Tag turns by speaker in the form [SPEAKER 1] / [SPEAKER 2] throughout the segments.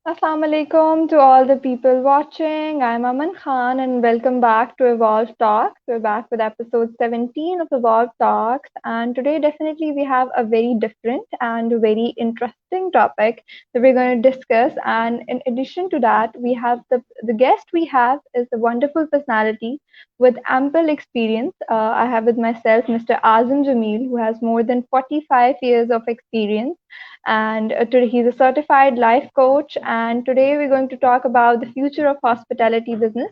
[SPEAKER 1] Assalamu alaikum to all the people watching. I'm Aman Khan and welcome back to Evolve Talks. We're back with episode 17 of Evolve Talks, and today definitely we have a very different and very interesting topic that we're going to discuss. And in addition to that, we have the guest we have is a wonderful personality with ample experience. I have with myself Mr. Azam Jamil, who has more than 45 years of experience and today he's a certified life coach, and today we're going to talk about the future of hospitality business.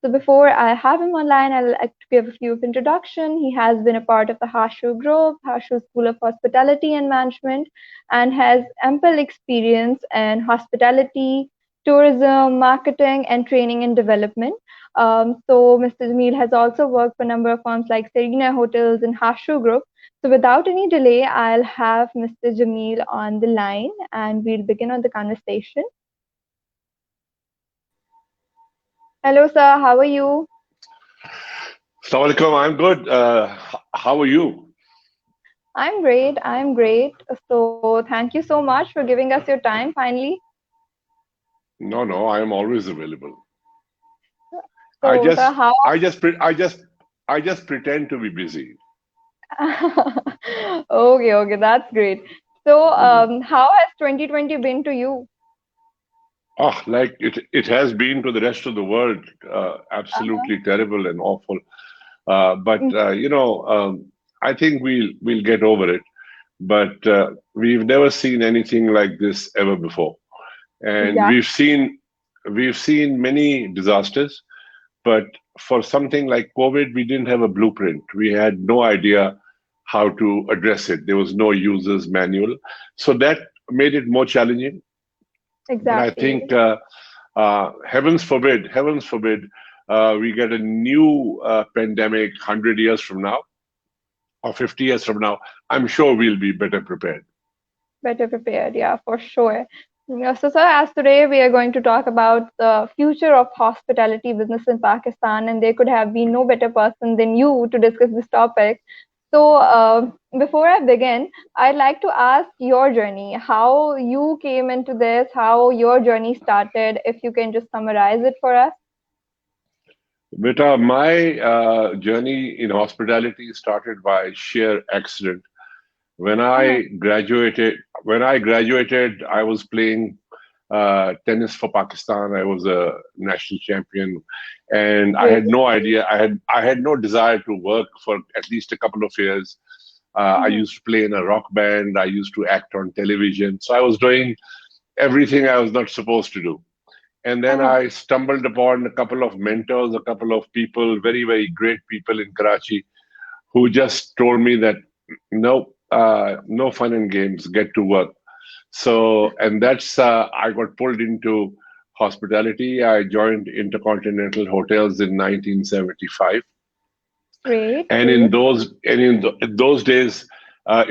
[SPEAKER 1] So before I have him online, I'd like to give a few of introduction. He has been a part of the Hashoo group, Hashoo School of Hospitality and Management, and has ample experience in hospitality, tourism, marketing, and training and development. So Mr. Jamil has also worked for a number of firms like Serena Hotels and Hashu Group. So without any delay, I'll have Mr. Jamil on the line and we'll begin on the conversation. Hello, sir. How are you?
[SPEAKER 2] Assalamu alaikum. I'm good. How are you?
[SPEAKER 1] I'm great. I'm great. So thank you so much for giving us your time finally.
[SPEAKER 2] No, I am always available. I
[SPEAKER 1] So, sir,
[SPEAKER 2] just,
[SPEAKER 1] how?
[SPEAKER 2] I just, pre- I just pretend to be busy.
[SPEAKER 1] Okay, that's great. So,
[SPEAKER 2] Mhm.
[SPEAKER 1] how has 2020 been to you?
[SPEAKER 2] Like it has been to the rest of the world,
[SPEAKER 1] Uh-huh.
[SPEAKER 2] absolutely terrible and awful. But I think we'll get over it. But we've never seen anything like this ever before, and
[SPEAKER 1] Exactly.
[SPEAKER 2] we've seen many disasters. But for something like COVID, we didn't have a blueprint. We had no idea how to address it. There was no user's manual. So that made it more challenging. But I
[SPEAKER 1] Exactly.
[SPEAKER 2] think, heavens forbid, we get a new pandemic 100 years from now or 50 years from now. I'm sure we'll be better prepared.
[SPEAKER 1] Better prepared, yeah, for sure. Yeah, so, sir, as today we are going to talk about the future of hospitality business in Pakistan, and there could have been no better person than you to discuss this topic. So, before I begin, I'd like to ask your journey, how you came into this, how your journey started, if you can just summarize it for us.
[SPEAKER 2] Beta, my journey in hospitality started by sheer accident. When
[SPEAKER 1] Uh-huh.
[SPEAKER 2] I graduated, I was playing tennis for Pakistan. I was a national champion, and I
[SPEAKER 1] Great.
[SPEAKER 2] had no idea. I had no desire to work for at least a couple of years. I
[SPEAKER 1] Mhm.
[SPEAKER 2] used to play in a rock band. I used to act on television. So I was doing everything I was not supposed to do. And then
[SPEAKER 1] Uh-huh.
[SPEAKER 2] I stumbled upon a couple of mentors, a couple of people, very, very great people in Karachi, who just told me that no, no fun and games, get to work. So, and that's I got pulled into hospitality. I joined Intercontinental Hotels in 1975,
[SPEAKER 1] Great,
[SPEAKER 2] and
[SPEAKER 1] great.
[SPEAKER 2] in those days,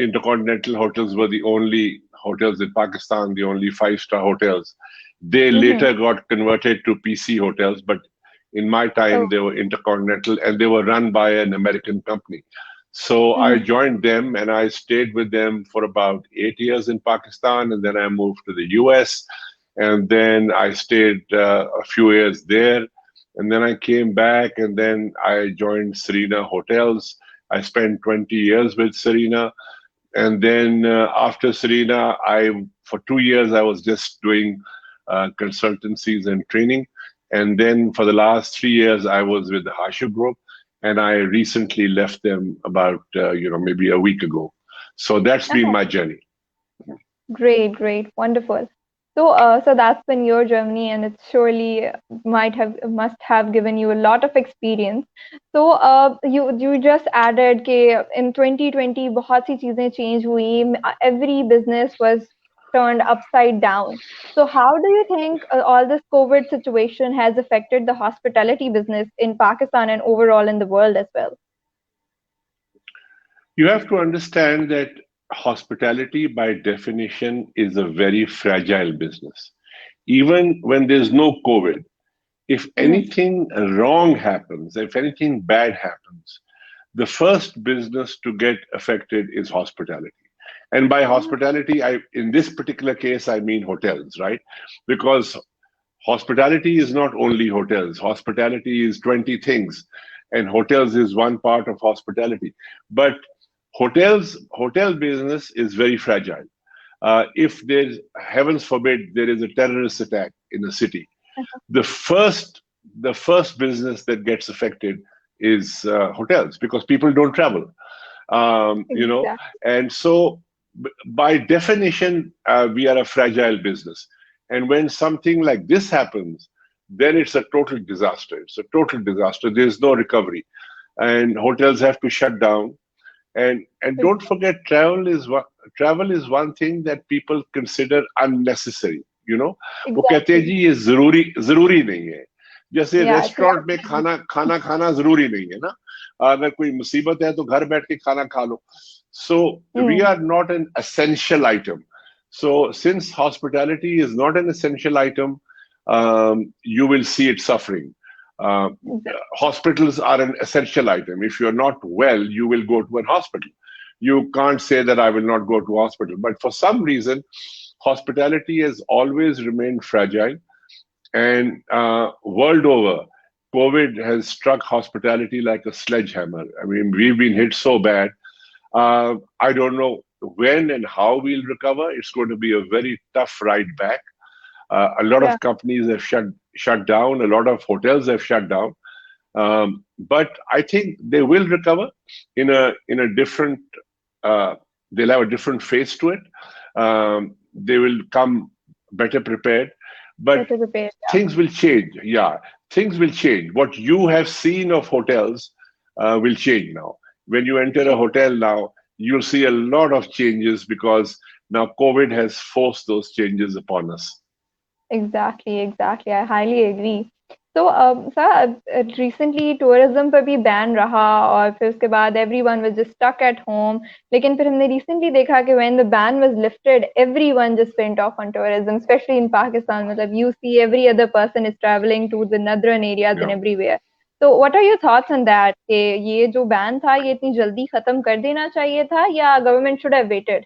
[SPEAKER 2] Intercontinental Hotels were the only hotels in Pakistan, the only five-star hotels. They
[SPEAKER 1] Mm-hmm.
[SPEAKER 2] later got converted to PC hotels, but in my
[SPEAKER 1] Oh.
[SPEAKER 2] time, they were Intercontinental, and they were run by an American company. So I
[SPEAKER 1] Mm-hmm.
[SPEAKER 2] joined them, and I stayed with them for about 8 years in Pakistan, and then I moved to the US, and then I stayed a few years there, and then I came back, and then I joined Serena Hotels. I spent 20 years with Serena, and then after Serena, I for 2 years I was just doing consultancies and training, and then for the last 3 years I was with the Hashu group, and I recently left them about maybe a week ago. So that's been my journey.
[SPEAKER 1] Great, great, wonderful. So that's been your journey, and it surely must have given you a lot of experience. So, you just added कि in 2020 बहुत सी चीजें change हुई, every business was turned upside down. So, how do you think all this COVID situation has affected the hospitality business in Pakistan and overall in the world as well?
[SPEAKER 2] You have to understand that hospitality, by definition, is a very fragile business. Even when there's no COVID, if
[SPEAKER 1] Mm-hmm.
[SPEAKER 2] anything wrong happens, if anything bad happens, the first business to get affected is hospitality. And by
[SPEAKER 1] Ah,
[SPEAKER 2] hospitality, in this particular case, I mean hotels, right? Because hospitality is not only hotels. Hospitality is 20 things, and hotels is one part of hospitality. But hotel business is very fragile. If there's, heavens forbid, there is a terrorist attack in a city, the first the first business that gets affected is hotels, because people don't travel. You know,
[SPEAKER 1] exactly.
[SPEAKER 2] and so by definition, we are a fragile business. And when something like this happens, then it's a total disaster. It's a total disaster. There's no recovery, and hotels have to shut down. And don't forget, travel is one thing that people consider unnecessary. You know, वो कहते हैं
[SPEAKER 1] Exactly.
[SPEAKER 2] जी ये जरूरी नहीं है. जैसे
[SPEAKER 1] Yeah, it's
[SPEAKER 2] restaurant में
[SPEAKER 1] luxury.
[SPEAKER 2] खाना खाना खाना जरूरी नहीं है ना. अगर कोई मुसीबत है तो घर बैठ के खाना खा लो. So we
[SPEAKER 1] Mm,
[SPEAKER 2] are not an essential item. So since hospitality is not an essential item, you will see it suffering. Uh,
[SPEAKER 1] exactly.
[SPEAKER 2] Hospitals are an essential item. If you're not well, you will go to an hospital. You can't say that I will not go to hospital. But for some reason, hospitality has always remained fragile. And world over, COVID has struck hospitality like a sledgehammer. I mean, we've been hit so bad. I don't know when and how we'll recover. It's going to be a very tough ride back. A lot
[SPEAKER 1] Yeah,
[SPEAKER 2] of companies have shut down. A lot of hotels have shut down. But I think they will recover in a different. Uh, they'll have a different face to it. They will come better prepared. But
[SPEAKER 1] better prepared.
[SPEAKER 2] things will change. Yeah, things will change. What you have seen of hotels will change now. When you enter a
[SPEAKER 1] Yeah.
[SPEAKER 2] hotel now, you'll see a lot of changes because now COVID has forced those changes upon us.
[SPEAKER 1] Exactly, exactly. I highly agree. So, sir, recently tourism पर भी ban रहा और फिर उसके बाद everyone was just stuck at home. लेकिन फिर हमने recently देखा कि when the ban was lifted, everyone just went off on tourism, especially in Pakistan. मतलब you see every other person is traveling to the northern areas and
[SPEAKER 2] Yeah.
[SPEAKER 1] everywhere. So, what are your thoughts on that? कि ये जो ban था, ये इतनी जल्दी खत्म कर देना चाहिए था या government should have waited?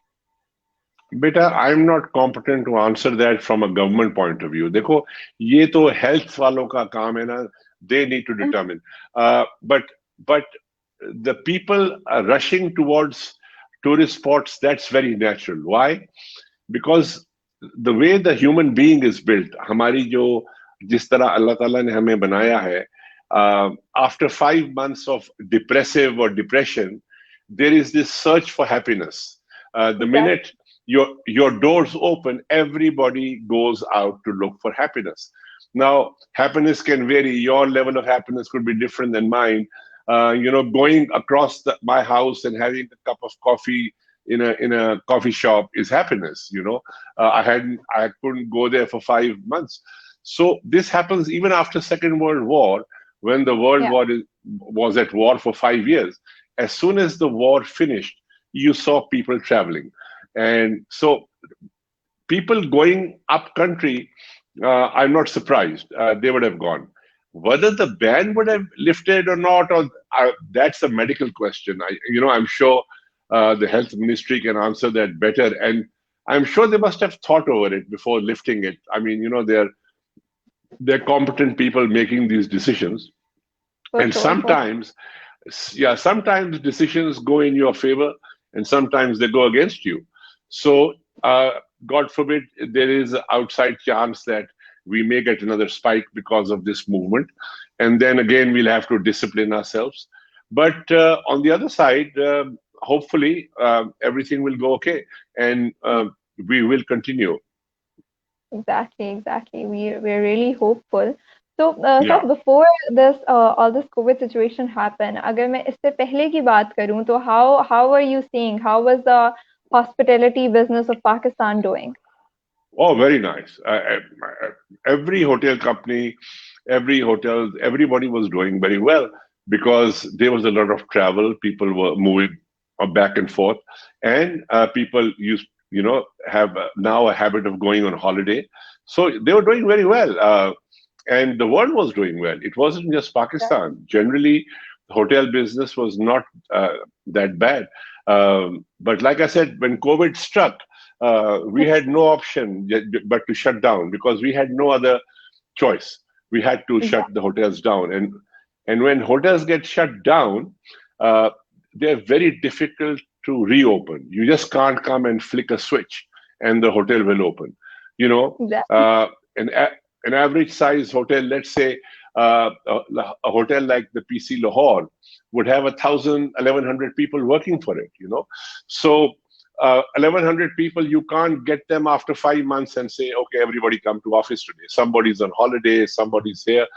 [SPEAKER 2] बेटा, I am not competent to answer that from a government point of view. देखो, ये तो हेल्थ वालों का काम है ना. They need to determine. But the people rushing towards tourist spots, that's very natural. Why? Because the way the human being is built, हमारी जो, जिस तरह अल्लाह ताला ने हमें बनाया है, after 5 months of depressive or depression, there is this search for happiness. The
[SPEAKER 1] Exactly.
[SPEAKER 2] minute your doors open, everybody goes out to look for happiness. Now, happiness can vary. Your level of happiness could be different than mine. Going across my house and having a cup of coffee in a coffee shop is happiness. I couldn't go there for 5 months. So this happens even after Second World War, when the world
[SPEAKER 1] Yeah.
[SPEAKER 2] war was at war for 5 years. As soon as the war finished, you saw people traveling. And so people going up country, I'm not surprised. They would have gone. Whether the ban would have lifted or not, or that's a medical question. I'm sure the health ministry can answer that better. And I'm sure they must have thought over it before lifting it. I mean, they're competent people making these decisions.
[SPEAKER 1] For
[SPEAKER 2] And
[SPEAKER 1] sure, for
[SPEAKER 2] sometimes decisions go in your favor and sometimes they go against you. So, God forbid, there is an outside chance that we may get another spike because of this movement. And then again, we'll have to discipline ourselves. But on the other side, hopefully, everything will go okay, and
[SPEAKER 1] sure.
[SPEAKER 2] we will continue.
[SPEAKER 1] Exactly, exactly. We're really hopeful. So, sir,
[SPEAKER 2] Yeah.
[SPEAKER 1] before this all this COVID situation happened, अगर मैं इससे पहले की बात करूं, तो how are you seeing? How was the hospitality business of Pakistan doing?
[SPEAKER 2] Oh, very nice. Every hotel company, everybody was doing very well because there was a lot of travel. People were moving back and forth, and people have now a habit of going on holiday. So they were doing very well, and the world was doing well. It wasn't just
[SPEAKER 1] Exactly.
[SPEAKER 2] Pakistan. Generally, the hotel business was not that bad. But like I said, when COVID struck, we had no option but to shut down because we had no other choice. We had to shut
[SPEAKER 1] Exactly.
[SPEAKER 2] the hotels down, and when hotels get shut down, uh, they're very difficult to reopen. You just can't come and flick a switch and the hotel will open. You know,
[SPEAKER 1] Exactly.
[SPEAKER 2] uh, an an average size hotel, let's say a hotel like the PC Lahore, would have 1,100 people working for it. So 1,100 people, you can't get them after 5 months and say, okay, everybody come to office today. Somebody's on holiday, somebody's here.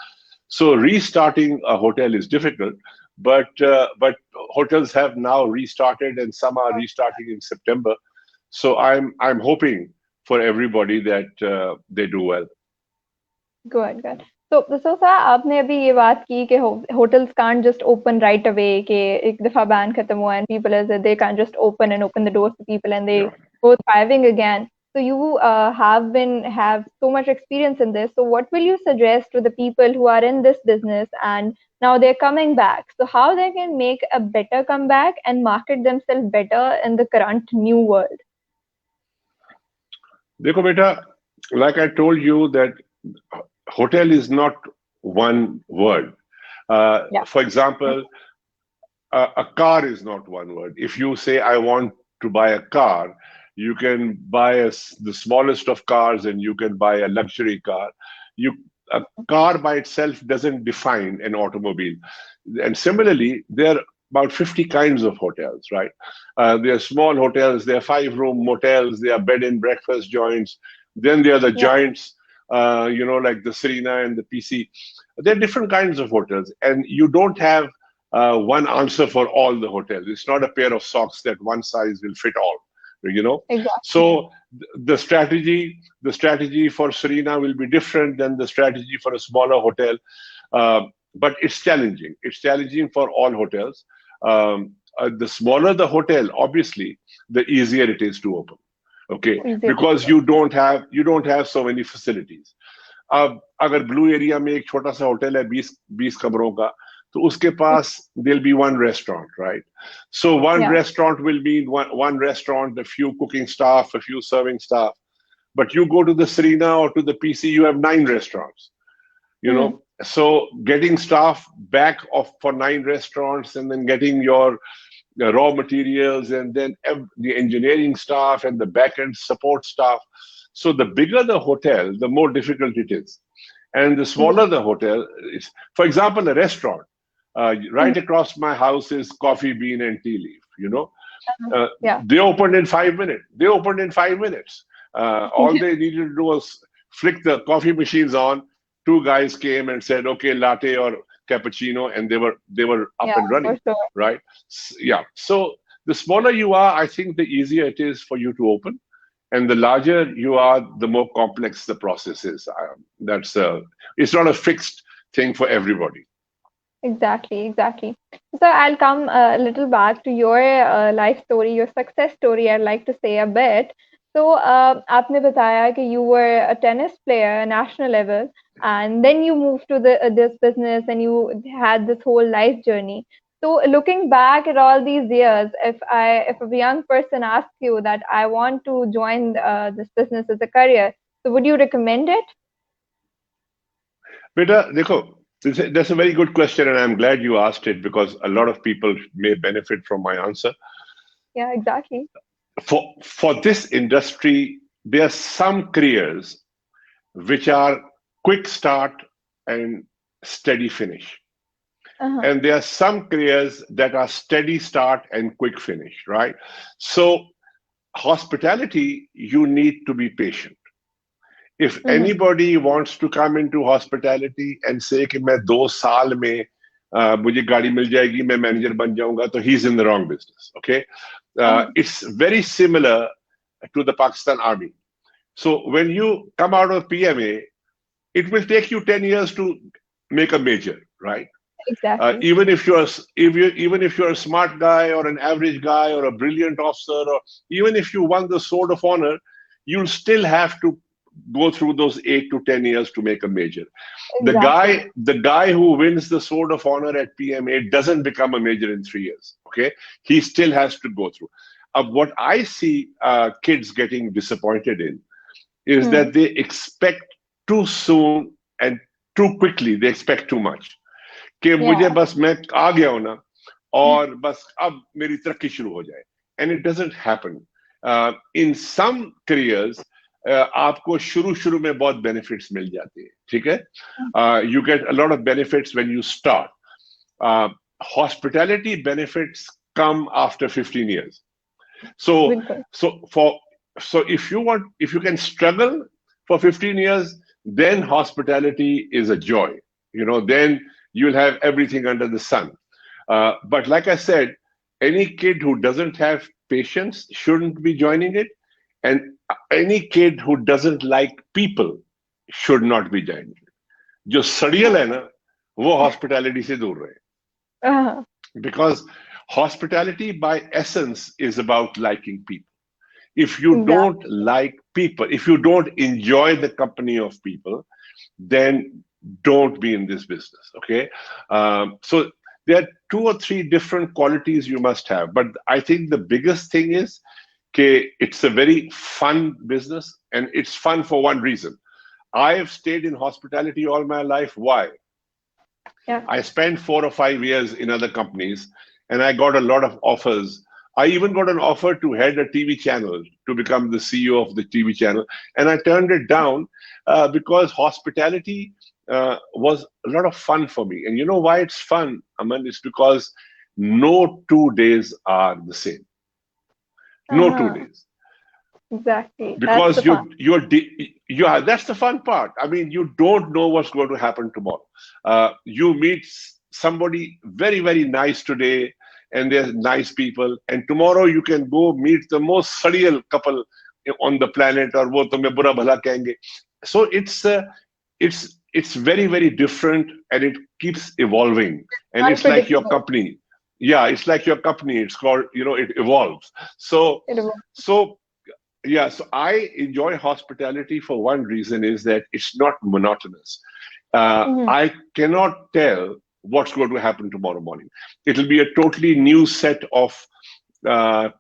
[SPEAKER 2] So restarting a hotel is difficult, but hotels have now restarted, and some are restarting in September. So I'm hoping for everybody that they do well.
[SPEAKER 1] Good, good. So sir, आपने अभी ये बात की कि hotels can't just open right away कि एक दफा ban खत्म हुआ and people as they can't just open the doors to people and they
[SPEAKER 2] Yeah.
[SPEAKER 1] go thriving again. So you have so much experience in this. So what will you suggest to the people who are in this business and now they're coming back? So how they can make a better comeback and market themselves better in the current new world?
[SPEAKER 2] देखो बेटा, like I told you that hotel is not one word.
[SPEAKER 1] Yeah.
[SPEAKER 2] For example, a car is not one word. If you say, I want to buy a car, you can buy the smallest of cars and you can buy a luxury car. A car by itself doesn't define an automobile. And similarly, there are about 50 kinds of hotels, right? There are small hotels, there are 5-room motels, there are bed and breakfast joints. Then there are the
[SPEAKER 1] Yeah.
[SPEAKER 2] giants, like the Serena and the PC. There are different kinds of hotels, and you don't have one answer for all the hotels. It's not a pair of socks that one size will fit all.
[SPEAKER 1] Exactly.
[SPEAKER 2] So the strategy for Serena will be different than the strategy for a smaller hotel. But it's challenging. It's challenging for all hotels. The smaller the hotel, obviously, the easier it is to open. Okay,
[SPEAKER 1] Easier to
[SPEAKER 2] because you don't have so many facilities. अब अगर blue area में एक छोटा सा hotel है 20 कमरों का, तो उसके पास there'll be one restaurant, right? So one
[SPEAKER 1] Yeah.
[SPEAKER 2] restaurant will be one restaurant, a few cooking staff, a few serving staff. But you go to the Serena or to the PC, you have 9 restaurants.
[SPEAKER 1] Hmm.
[SPEAKER 2] So getting staff back for 9 restaurants, and then getting your raw materials, and then the engineering staff and the back end support staff. So the bigger the hotel, the more difficult it is. And the smaller the hotel is. For example, a restaurant
[SPEAKER 1] Mhm.
[SPEAKER 2] right across my house is Coffee Bean and Tea Leaf.
[SPEAKER 1] Yeah.
[SPEAKER 2] They opened in 5 minutes. All they needed to do was flick the coffee machines on. 2 guys came and said, "Okay, latte or cappuccino," and they were up
[SPEAKER 1] Yeah,
[SPEAKER 2] and
[SPEAKER 1] for
[SPEAKER 2] running,
[SPEAKER 1] sure.
[SPEAKER 2] right? Yeah. So the smaller you are, I think the easier it is for you to open, and the larger you are, the more complex the process is. It's not a fixed thing for everybody.
[SPEAKER 1] Exactly, exactly. So I'll come a little back to your life story, your success story, I'd like to say a bit. So आपने बताया कि you were a tennis player, national level, and then you moved to this business and you had this whole life journey. So looking back at all these years, if a young person asks you that I want to join this business as a career, so would you recommend it?
[SPEAKER 2] Beta, dekho, that's a very good question, and I'm glad you asked it because a lot of people may benefit from my answer.
[SPEAKER 1] Yeah, exactly.
[SPEAKER 2] For this industry, there are some careers which are quick start and steady finish.
[SPEAKER 1] Uh-huh.
[SPEAKER 2] And there are some careers that are steady start and quick finish, right? So, hospitality, you need to be patient. If
[SPEAKER 1] Mm-hmm.
[SPEAKER 2] anybody wants to come into hospitality and say कि मैं 2 साल में मुझे गाड़ी मिल जाएगी, मैं manager बन जाऊंगा, तो he's in the wrong business. Okay,
[SPEAKER 1] Uh-huh.
[SPEAKER 2] it's very similar to the Pakistan Army. So when you come out of PMA, it will take you 10 years to make a major, right?
[SPEAKER 1] Exactly.
[SPEAKER 2] Even if you're a smart guy or an average guy or a brilliant officer, or even if you won the Sword of Honor, you'll still have to go through those 8 to 10 years to make a major. The
[SPEAKER 1] Exactly.
[SPEAKER 2] guy who wins the Sword of Honor at PMA doesn't become a major in 3 years. Okay, he still has to go through. What I see kids getting disappointed in is that they expect too soon and too quickly. They expect too much. कि मुझे
[SPEAKER 1] Yeah.
[SPEAKER 2] बस मैं आ गया हूं ना और बस अब मेरी तरक्की शुरू हो जाए. And it doesn't happen. In some careers, आपको शुरू शुरू में बहुत benefits मिल जाते हैं, ठीक है? You get a lot of benefits when you start. Hospitality benefits come after 15 years. So,
[SPEAKER 1] बिल्कुल.
[SPEAKER 2] so for so if you can struggle for 15 years, then hospitality is a joy. Then you'll have everything under the sun. But like I said, any kid who doesn't have patience shouldn't be joining it, and any kid who doesn't like people should not be joining it. जो सड़ियल है ना, वो hospitality से दूर रहे.
[SPEAKER 1] Uh-huh.
[SPEAKER 2] Because hospitality by essence is about liking people. If you
[SPEAKER 1] Exactly.
[SPEAKER 2] don't like people, if you don't enjoy the company of people, then don't be in this business. Okay. So there are two or three different qualities you must have. But I think the biggest thing is that it's a very fun business, and it's fun for one reason. I have stayed in hospitality all my life. Why?
[SPEAKER 1] Yeah.
[SPEAKER 2] I spent 4 or 5 years in other companies, and I got a lot of offers. I even got an offer to head a TV channel, to become the CEO of the TV channel, and I turned it down because hospitality was a lot of fun for me. And you know why it's fun, Aman? It's because no 2 days are the same. No two
[SPEAKER 1] Uh-huh.
[SPEAKER 2] days.
[SPEAKER 1] Exactly. That's the
[SPEAKER 2] Because
[SPEAKER 1] fun.
[SPEAKER 2] yeah, that's the fun part. I mean, you don't know what's going to happen tomorrow. You meet somebody very, very nice today, and they're nice people, and tomorrow you can go meet the most surreal couple on the planet, or wo tumhe bura bhala kahenge. So it's very, very different, and it keeps evolving, and it's like your
[SPEAKER 1] Unpredictable.
[SPEAKER 2] company. Yeah, it's like your company. It's called, it evolves. So
[SPEAKER 1] It was.
[SPEAKER 2] so yeah, so I enjoy hospitality for one reason, is that it's not monotonous.
[SPEAKER 1] Mhm.
[SPEAKER 2] I cannot tell what's going to happen tomorrow morning. It'll be a totally new set of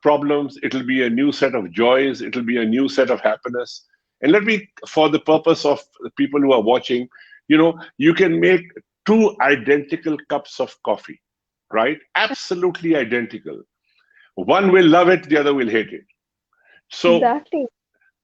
[SPEAKER 2] problems. It'll be a new set of joys. It'll be a new set of happiness. And let me, for the purpose of the people who are watching, you can make two identical cups of coffee, right? Absolutely identical. One will love it, the other will hate it. So
[SPEAKER 1] Exactly.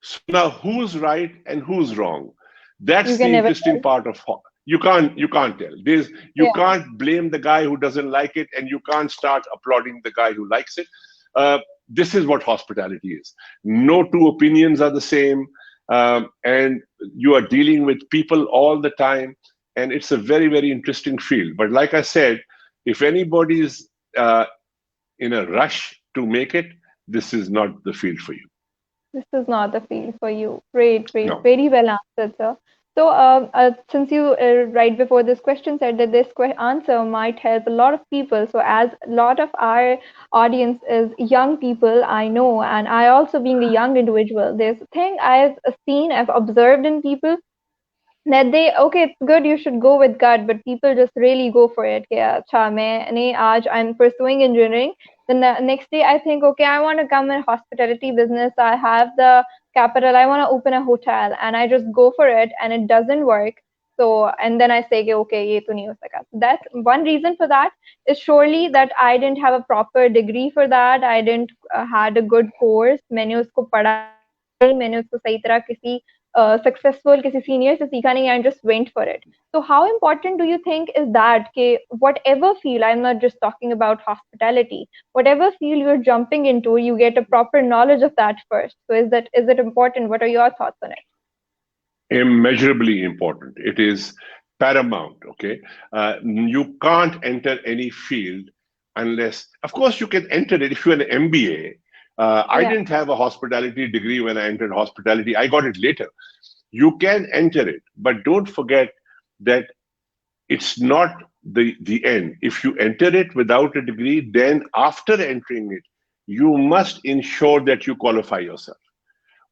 [SPEAKER 2] So now, who's right and who's wrong? That's
[SPEAKER 1] You
[SPEAKER 2] the
[SPEAKER 1] can never
[SPEAKER 2] interesting
[SPEAKER 1] tell.
[SPEAKER 2] part of you can't tell. You
[SPEAKER 1] Yeah.
[SPEAKER 2] can't blame the guy who doesn't like it, and you can't start applauding the guy who likes it. Uh, this is what hospitality is. No two opinions are the same, and you are dealing with people all the time, and it's a very, very interesting field. But like I said, if anybody is in a rush to make it, this is not the field for you.
[SPEAKER 1] This is not the field for you. Great, great.
[SPEAKER 2] No.
[SPEAKER 1] Very well answered, sir. So, since you right before this question said that this answer might help a lot of people, so as a lot of our audience is young people, I know, and I also being a young individual, there's a thing I've seen, I've observed in people that they okay, it's good, you should go with gut, but people just really go for it. Yeah, acha maine aaj I'm pursuing engineering, then the next day I think, okay, I want to come in hospitality business, I have the capital, I want to open a hotel, and I just go for it and it doesn't work. So and then I say कि, okay, ye to nahi ho saka. That's one reason for that, is surely that I didn't have a proper degree for that, I didn't had a good course, मैंने उसको पढ़ा नहीं, मैंने उसको सही तरह किसी successful किसी senior से सीखा नहीं, I just went for it. So how important do you think is that कि whatever field, I'm not just talking about hospitality, whatever field you're jumping into, you get a proper knowledge of that first. So is it important? What are your thoughts on it?
[SPEAKER 2] Immeasurably important. It is paramount. Okay, you can't enter any field unless, of course, you can enter it if you're an MBA. I
[SPEAKER 1] Yeah,
[SPEAKER 2] didn't have a hospitality degree when I entered hospitality. I got it later. You can enter it, but don't forget that it's not the end. If you enter it without a degree, then after entering it, you must ensure that you qualify yourself.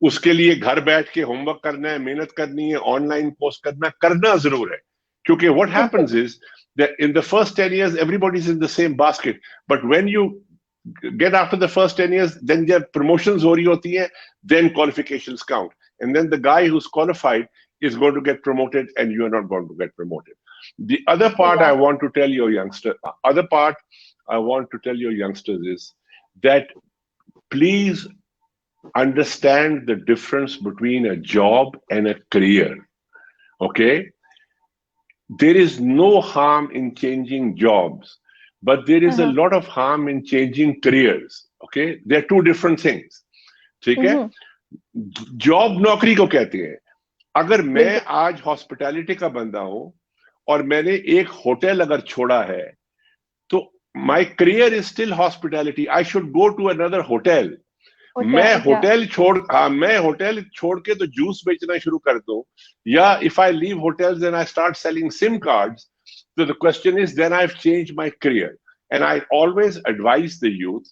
[SPEAKER 2] उसके लिए घर बैठ के homework करना है, मेहनत करनी है, ऑनलाइन पोस्ट करना जरूर है. क्योंकि what happens is that in the first 10 years everybody's in the same basket, but when you get after the first 10 years, then जब promotions हो रही होती हैं, then qualifications count. And then the guy who's qualified is going to get promoted and you're not going to get promoted. The other part I want to tell your youngster, other part I want to tell your youngsters is that please understand the difference between a job and a career. Okay? There is no harm in changing jobs, but there is a lot of harm in changing careers. Okay? They're two different things. ठीक है? Job नौकरी को कहते हैं. अगर मैं आज hospitality का बंदा हूं और मैंने एक होटल अगर छोड़ा है, तो my career is still hospitality. I should go to another hotel. मैं होटल छोड़ के तो जूस बेचना शुरू कर दूं, या if I leave hotels and I start selling SIM cards, so the question is, then I've changed my career. And I always advise the youth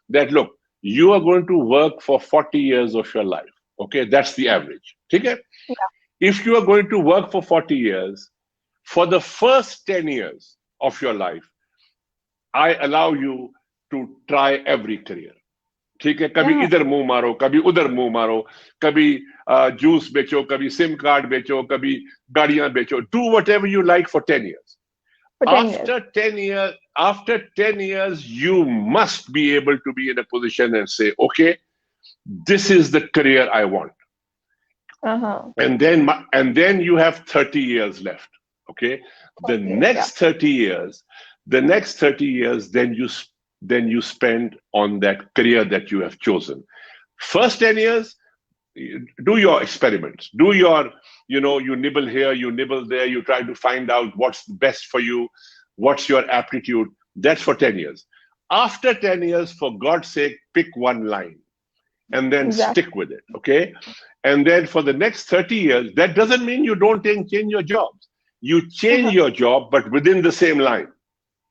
[SPEAKER 2] that, look, you are going to work for 40 years of your life. Okay, that's the average. Okay? Yeah. If you are going to work for 40 years, for the first 10 years of your life, I allow you to try every career. ठीक है, कभी इधर मुंह मारो, कभी उधर मुंह मारो, कभी जूस बेचो, कभी सिम कार्ड बेचो, कभी गाड़ियां बेचो. Do whatever you like for 10 years. After 10 years, you must be able to be in a position and say, okay, this is the career I want. And then you have 30 years left. Okay. The next 30 years, then you spend on that career that you have chosen. First 10 years, do your experiments, do your, you nibble here, you nibble there, you try to find out what's best for you, what's your aptitude. That's for 10 years. After 10 years, for God's sake, pick one line and then stick with it. Okay. And then for the next 30 years, that doesn't mean you don't change your jobs. You change your job, but within the same line.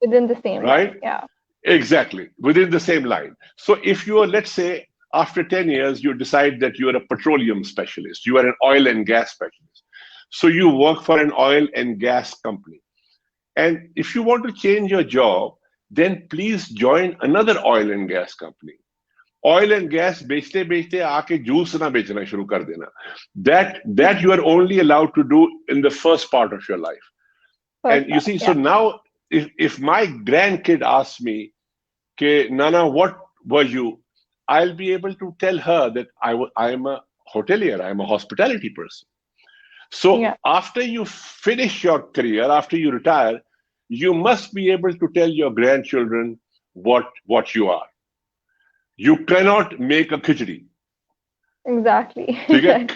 [SPEAKER 1] Within the same
[SPEAKER 2] right?
[SPEAKER 1] line. Yeah.
[SPEAKER 2] Exactly. Within the same line. So if you are, let's say, after 10 years, you decide that you are a petroleum specialist, you are an oil and gas specialist. So you work for an oil and gas company. And if you want to change your job, then please join another oil and gas company. Oil and gas बेचते बेचते आके juice ना बेचना शुरू कर देना. That you are only allowed to do in the first part of your life. And you see, so now if my grandkid asks me, "Ke Nana, what were you?" I'll be able to tell her that I am a hotelier, I am a hospitality person. So after you finish your career, after you retire, you must be able to tell your grandchildren what you are. You cannot make a khichdi.
[SPEAKER 1] Exactly.
[SPEAKER 2] ठीक है,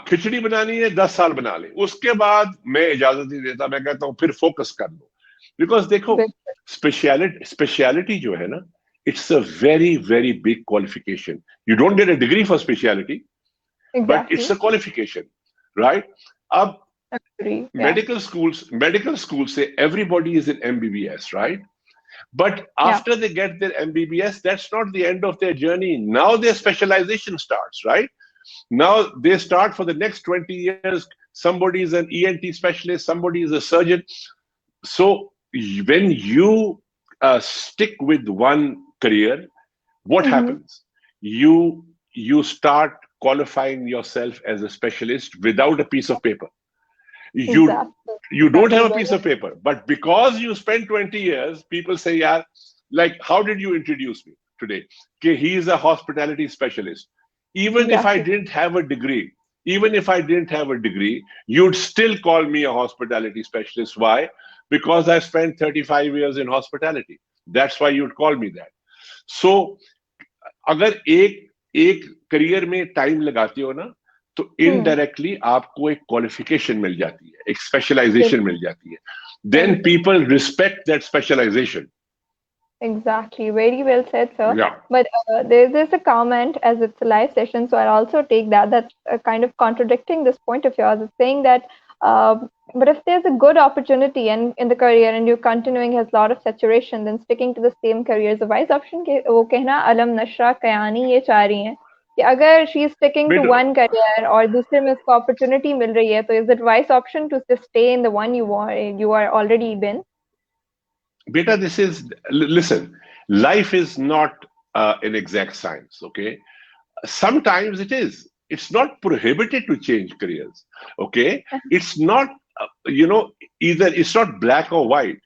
[SPEAKER 2] खिचड़ी बनानी है 10 साल बना ले, उसके बाद मैं इजाजत नहीं देता, मैं कहता हूँ फिर फोकस कर लो. बिकॉज देखो, स्पेशलिटी जो है ना, it's a very, very big qualification. You don't get a degree for speciality, but it's a qualification, right? Ab, medical schools say everybody is an MBBS, right? But after they get their MBBS, that's not the end of their journey. Now their specialization starts, right? Now they start for the next 20 years. Somebody is an ENT specialist, somebody is a surgeon. So when you stick with one career, what happens? You start qualifying yourself as a specialist without a piece of paper. You don't have a piece of paper, but because you spent 20 years, people say, "Yeah, like, how did you introduce me today? Okay, he is a hospitality specialist." Even if I didn't have a degree, you'd still call me a hospitality specialist. Why? Because I spent 35 years in hospitality. That's why you'd call me that. So, अगर एक career में time लगाते हो ना, तो indirectly आपको एक qualification मिल जाती है, एक स्पेशलाइजेशन मिल जाती है. Then people respect that specialization.
[SPEAKER 1] Exactly. Very well said, sir.
[SPEAKER 2] Yeah.
[SPEAKER 1] But there's a comment, as it's a live session, so I'll also take that's kind of contradicting this point of yours. It's saying that, but if there's a good opportunity and in the career and you're continuing has a lot of saturation, then sticking to the same career is a wise option. वो कहना अलम नशरा कयानी ये चाह रही हैं कि अगर she is sticking to one career और दूसरे में उसको opportunity मिल रही है, तो is it wise option to just stay in the one you are already been?
[SPEAKER 2] Beta, listen, Life is not an exact science, okay? Sometimes it is. It's not prohibited to change careers, okay? It's not, you know, either it's not black or white.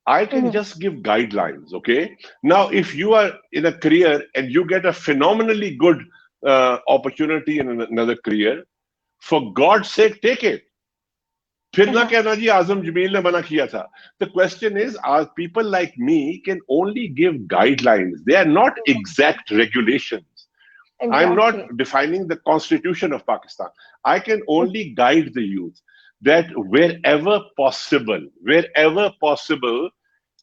[SPEAKER 2] I can
[SPEAKER 1] Mhm.
[SPEAKER 2] just give guidelines, okay? Now, if you are in a career and you get a phenomenally good opportunity in another career, for God's sake, take it. फिर ना
[SPEAKER 1] Uh-huh.
[SPEAKER 2] कहना जी आजम जमील ने मना किया था. The question is, are people like me can only give guidelines. They are not exact regulations. I'm not
[SPEAKER 1] Exactly.
[SPEAKER 2] defining the constitution of Pakistan. I can only guide the youth that wherever possible,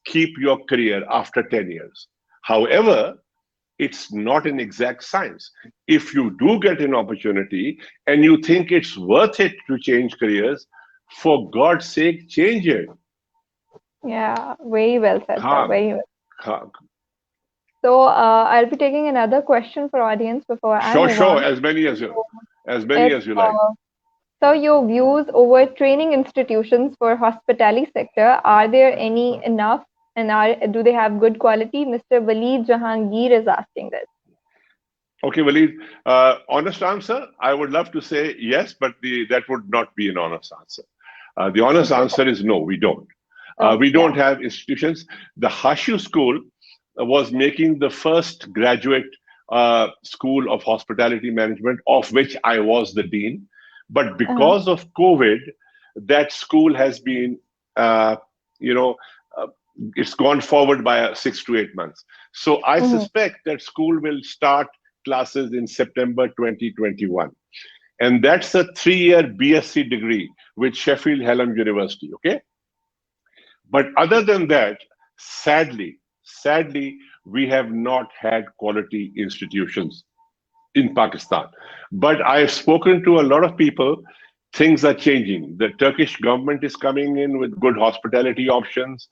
[SPEAKER 2] keep your career after 10 years. However, it's not an exact science. If you do get an opportunity and you think it's worth it to change careers, for God's sake, change it.
[SPEAKER 1] Yeah, very well said, sir.
[SPEAKER 2] Haan,
[SPEAKER 1] Very well.
[SPEAKER 2] haan.
[SPEAKER 1] So, I'll be taking another question for audience before I
[SPEAKER 2] Sure,
[SPEAKER 1] move
[SPEAKER 2] sure,
[SPEAKER 1] on.
[SPEAKER 2] as many
[SPEAKER 1] It's
[SPEAKER 2] as you like.
[SPEAKER 1] so your views over training institutions for hospitality sector, are there any enough and do they have good quality? Mr. Waleed Jahangir is asking this.
[SPEAKER 2] Okay, Waleed, honest answer, I would love to say yes, but that would not be an honest answer. The honest
[SPEAKER 1] Okay.
[SPEAKER 2] answer is no, we don't.
[SPEAKER 1] So,
[SPEAKER 2] We don't
[SPEAKER 1] yeah.
[SPEAKER 2] have institutions. The Hashu school was making the first graduate school of hospitality management, of which I was the dean. But
[SPEAKER 1] Uh-huh.
[SPEAKER 2] because of COVID, that school has been, uh, you know, uh, it's gone forward by 6 to 8 months. So I
[SPEAKER 1] Mhm.
[SPEAKER 2] suspect that school will start classes in September 2021. And that's a 3 year BSc degree with Sheffield Hallam University. Okay. But other than that, sadly, we have not had quality institutions in Pakistan. But I've spoken to a lot of people. Things are changing. The Turkish government is coming in with good hospitality options.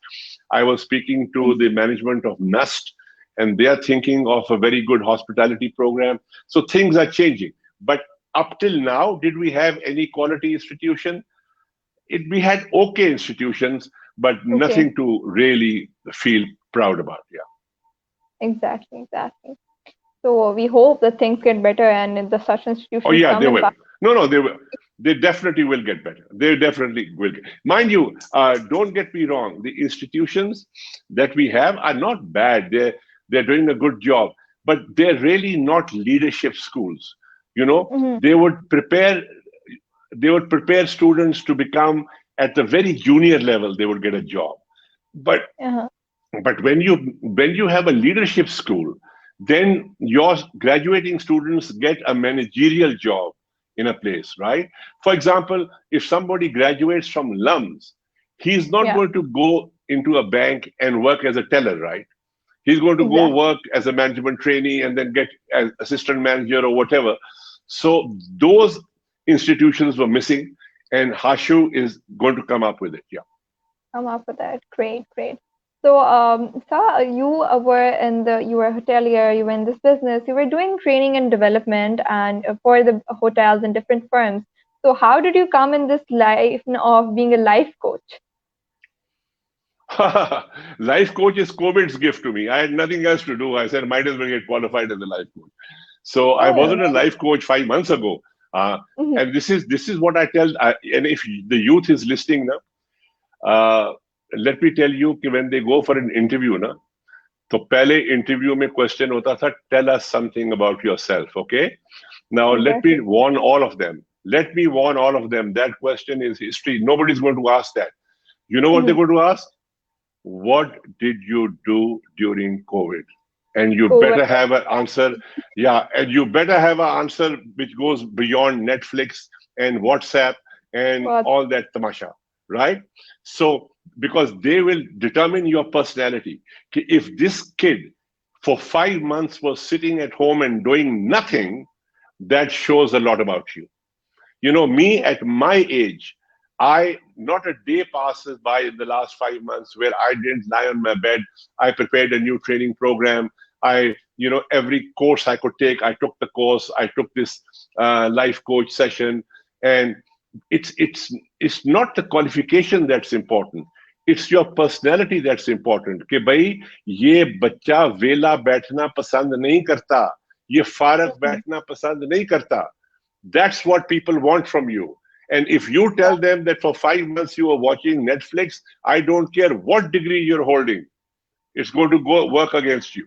[SPEAKER 2] I was speaking to the management of NUST, and they are thinking of a very good hospitality program. So things are changing. But up till now, did we have any quality institution? We had okay institutions, but
[SPEAKER 1] Okay.
[SPEAKER 2] nothing to really feel proud about. Yeah.
[SPEAKER 1] Exactly. Exactly. So we hope that things get better and the such
[SPEAKER 2] Oh
[SPEAKER 1] institutions
[SPEAKER 2] yeah,
[SPEAKER 1] come
[SPEAKER 2] they
[SPEAKER 1] in.
[SPEAKER 2] will. No, no, they will. They definitely will get better. They definitely will. Mind you, don't get me wrong. The institutions that we have are not bad. They're doing a good job, but they're really not leadership schools. You know,
[SPEAKER 1] Mhm.
[SPEAKER 2] they would prepare students to become at the very junior level. They would get a job, but
[SPEAKER 1] Uh-huh.
[SPEAKER 2] when you have a leadership school, then your graduating students get a managerial job in a place, right? For example, if somebody graduates from LUMS, he's not
[SPEAKER 1] Yeah.
[SPEAKER 2] going to go into a bank and work as a teller, right? He's going to go
[SPEAKER 1] Exactly.
[SPEAKER 2] work as a management trainee and then get as assistant manager or whatever. So those institutions were missing, and Hashu is going to come up with it. Yeah.
[SPEAKER 1] Come up with that. Great, great. So, Sa, you were a hotelier, you were in this business, you were doing training and development and for the hotels and different firms. So, how did you come in this life of being a life coach?
[SPEAKER 2] Life coach is COVID's gift to me. I had nothing else to do. I said, might as well get qualified as a life coach. So I
[SPEAKER 1] Oh,
[SPEAKER 2] wasn't a life coach 5 months ago. Uh,
[SPEAKER 1] mhm.
[SPEAKER 2] and this is what I tell. And if the youth is listening now, let me tell you, कि when they go for an interview, ना, तो पहले interview में question होता था, tell us something about yourself. Okay. Now let me
[SPEAKER 1] Exactly.
[SPEAKER 2] warn all of them. Let me warn all of them. That question is history. Nobody's going to ask that. You know what they're
[SPEAKER 1] Mhm.
[SPEAKER 2] going to ask? What did you do during COVID? And you
[SPEAKER 1] Cool.
[SPEAKER 2] better have an answer. Yeah, and you better have an answer which goes beyond Netflix and WhatsApp and
[SPEAKER 1] Well,
[SPEAKER 2] all that tamasha, right? So, because they will determine your personality. If this kid for 5 months was sitting at home and doing nothing, that shows a lot about you. You know, me at my age, not a day passes by in the last 5 months where I didn't lie on my bed. I prepared a new training program. Every course I could take, I took the course. I took this life coach session, and it's it's it's not the qualification that's important. It's your personality that's important. कि भाई ये बच्चा वेला बैठना पसंद नहीं करता, ये फारग
[SPEAKER 1] Mhm.
[SPEAKER 2] बैठना पसंद नहीं करता. That's what people want from you. And if you tell them that for 5 months you are watching Netflix, I don't care what degree you're holding, it's going to go work against you.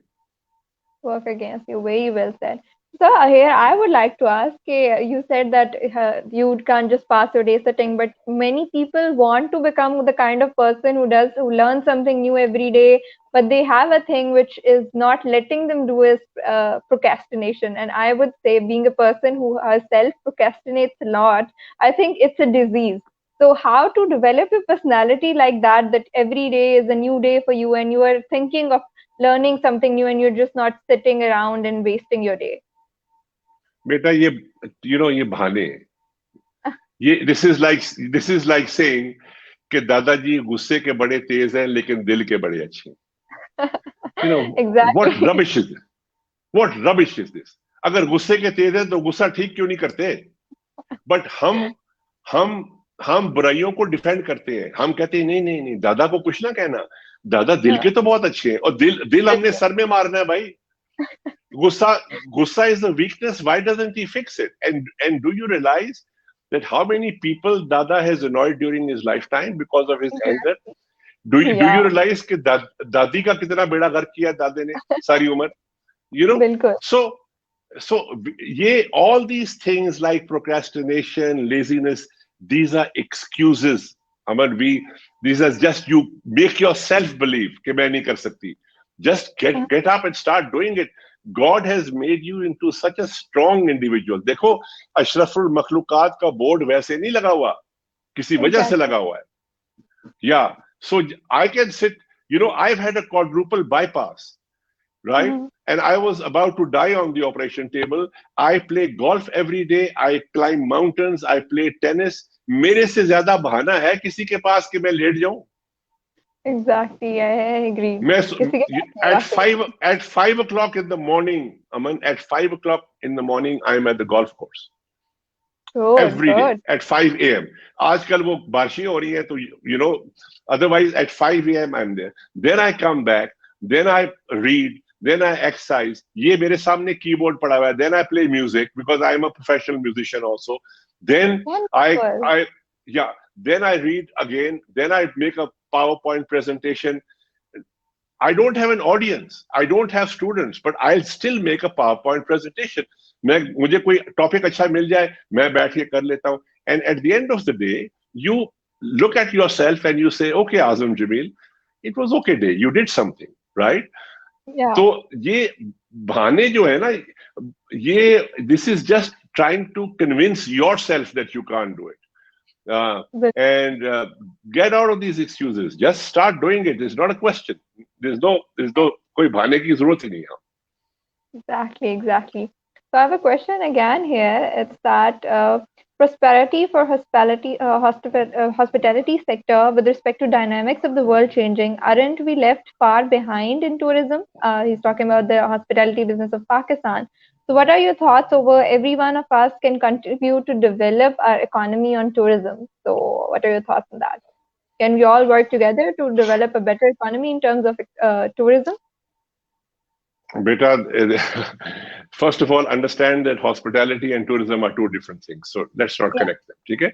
[SPEAKER 1] Work against you. Very well said. So here I would like to ask, you said that you can't just pass your day sitting, but many people want to become the kind of person who learns something new every day, but they have a thing which is not letting them do is procrastination. And I would say, being a person who herself procrastinates a lot, I think it's a disease. So how to develop a personality like that, that every day is a new day for you and you are thinking of learning something new and you're just not sitting around and wasting your day.
[SPEAKER 2] बेटा ये ये बहाने हैं. ये this is like saying कि दादाजी गुस्से के बड़े तेज हैं लेकिन दिल के बड़े अच्छे हैं. What
[SPEAKER 1] Exactly.
[SPEAKER 2] rubbish is this? What rubbish is this? अगर गुस्से के तेज हैं तो गुस्सा ठीक क्यों नहीं करते? बट हम बुराइयों को डिफेंड करते हैं. हम कहते हैं नहीं नहीं नहीं, दादा को कुछ ना कहना, दादा दिल के तो बहुत अच्छे हैं, और दिल हमने सर में मारना है भाई. Gussa is a weakness. Why doesn't he fix it? And do you realize that how many people Dada has annoyed during his lifetime because of his anger? Do you
[SPEAKER 1] Yeah,
[SPEAKER 2] realize कि दादी का कितना बेड़ा गर्क किया दादे ने सारी उम्र?
[SPEAKER 1] बिल्कुल.
[SPEAKER 2] So all these things like procrastination, laziness, these are excuses. Aman, these are just, you make yourself believe कि मैं नहीं कर सकती. Just get up and start doing it. God has made you into such a strong individual. देखो अशरफुल मखलूकात का board वैसे नहीं लगा हुआ, किसी वजह से
[SPEAKER 1] Exactly.
[SPEAKER 2] लगा हुआ है. Yeah, so I can sit, I've had a quadruple bypass, right?
[SPEAKER 1] Mhm.
[SPEAKER 2] And I was about to die on the operation table. I play golf every day. I climb mountains. I play tennis. मेरे से ज्यादा बहाना है किसी के पास कि मैं late जाऊं?
[SPEAKER 1] Exactly. I agree.
[SPEAKER 2] मैं
[SPEAKER 1] किसी के पास नहीं
[SPEAKER 2] at
[SPEAKER 1] होगा फिर.
[SPEAKER 2] 5 o'clock in the morning, Aman, at 5 o'clock in the morning, I'm at the golf course
[SPEAKER 1] Good,
[SPEAKER 2] every day
[SPEAKER 1] good.
[SPEAKER 2] at 5 a.m. आजकल वो बारिशें हो रही हैं तो otherwise at 5 a.m. I'm there. Then I come back. Then I read. Then I exercise. ये मेरे सामने keyboard पड़ा हुआ है. Then I play music because I'm a professional musician also. Then
[SPEAKER 1] Wonderful.
[SPEAKER 2] yeah. Then I read again. Then I make a PowerPoint presentation. I don't have an audience. I don't have students, but I'll still make a PowerPoint presentation. मुझे कोई topic अच्छा मिल जाए, मैं बैठ के कर लेता हूं. And at the end of the day, you look at yourself and you say, okay, Azam Jamil, it was okay day. You did something, right?
[SPEAKER 1] Yeah.
[SPEAKER 2] तो ये बहाने जो है ना, ये this is just trying to convince yourself that you can't do it.
[SPEAKER 1] But
[SPEAKER 2] And get out of these excuses. Just start doing it. It's not a question. There's no कोई बहाने की जरूरत ही नहीं है.
[SPEAKER 1] exactly. So I have a question again here. It's that prosperity for hospitality sector with respect to dynamics of the world changing, aren't we left far behind in tourism? He's talking about the hospitality business of Pakistan. So what are your thoughts over every one of us can contribute to develop our economy on tourism? So what are your thoughts on that? Can we all work together to develop a better economy in terms of tourism?
[SPEAKER 2] Beta, first of all, understand that hospitality and tourism are two different things. So let's not
[SPEAKER 1] Yeah.
[SPEAKER 2] connect them. Okay?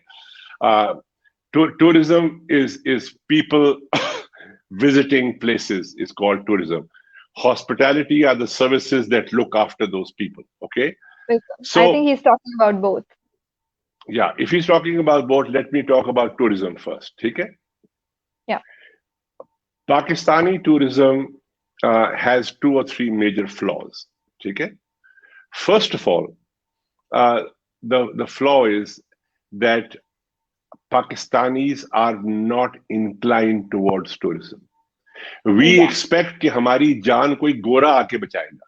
[SPEAKER 2] Tourism is people visiting places. It's called tourism. Hospitality are the services that look after those people. Okay?
[SPEAKER 1] I think he's talking about both.
[SPEAKER 2] Yeah, if he's talking about both, let me talk about tourism first. Okay?
[SPEAKER 1] Yeah.
[SPEAKER 2] Pakistani tourism has 2 or 3 major flaws. Okay? First of all, the flaw is that Pakistanis are not inclined towards tourism. We expect कि हमारी जान कोई गोरा आके बचाएगा.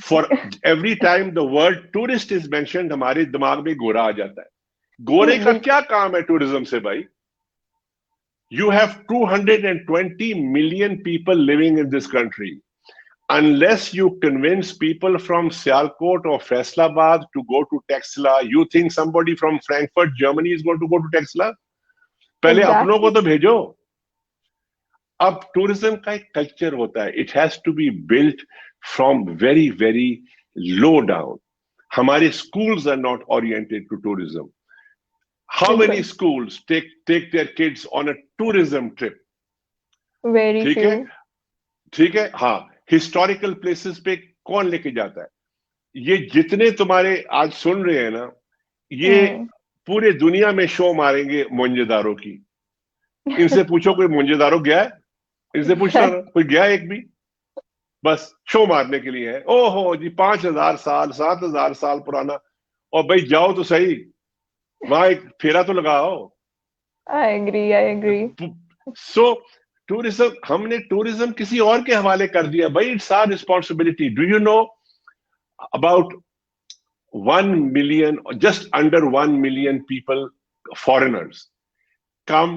[SPEAKER 2] For every time the word tourist is mentioned, हमारे दिमाग में गोरा आ जाता है. गोरे का क्या काम है tourism से भाई? You have 220 million people living in this country. Unless you convince people from Sialkot or Faisalabad to go to Texla, you think somebody from Frankfurt, Germany is going to go to Texla? पहले अपनों को
[SPEAKER 1] exactly.
[SPEAKER 2] तो भेजो। अब tourism का एक culture होता है, it has to be built from very very low down. हमारे schools are not oriented to tourism. How many
[SPEAKER 1] बिल्कुल।
[SPEAKER 2] schools take their kids on a tourism trip?
[SPEAKER 1] Very
[SPEAKER 2] ठीक
[SPEAKER 1] ट्रू।
[SPEAKER 2] है, ठीक है, हाँ। हिस्टोरिकल प्लेसेस पे कौन लेके जाता है? ये जितने तुम्हारे आज सुन रहे हैं ना, ये
[SPEAKER 1] हम्म।
[SPEAKER 2] पूरे दुनिया में शो मारेंगे मोंजेदारो की। इनसे पूछो कोई मोंजेदारो गया है? इनसे पूछना ना, कोई गया है एक भी? बस शो मारने के लिए है। ओहो जी, 5,000 साल 7,000 साल पुराना। और भाई जाओ तो सही, वहां एक फेरा तो लगाओ।
[SPEAKER 1] I agree, I agree.
[SPEAKER 2] So tourism, हमने टूरिज्म किसी और के हवाले कर दिया। भाई it's our responsibility. Do you know about 1 million, just under 1 million people, foreigners, come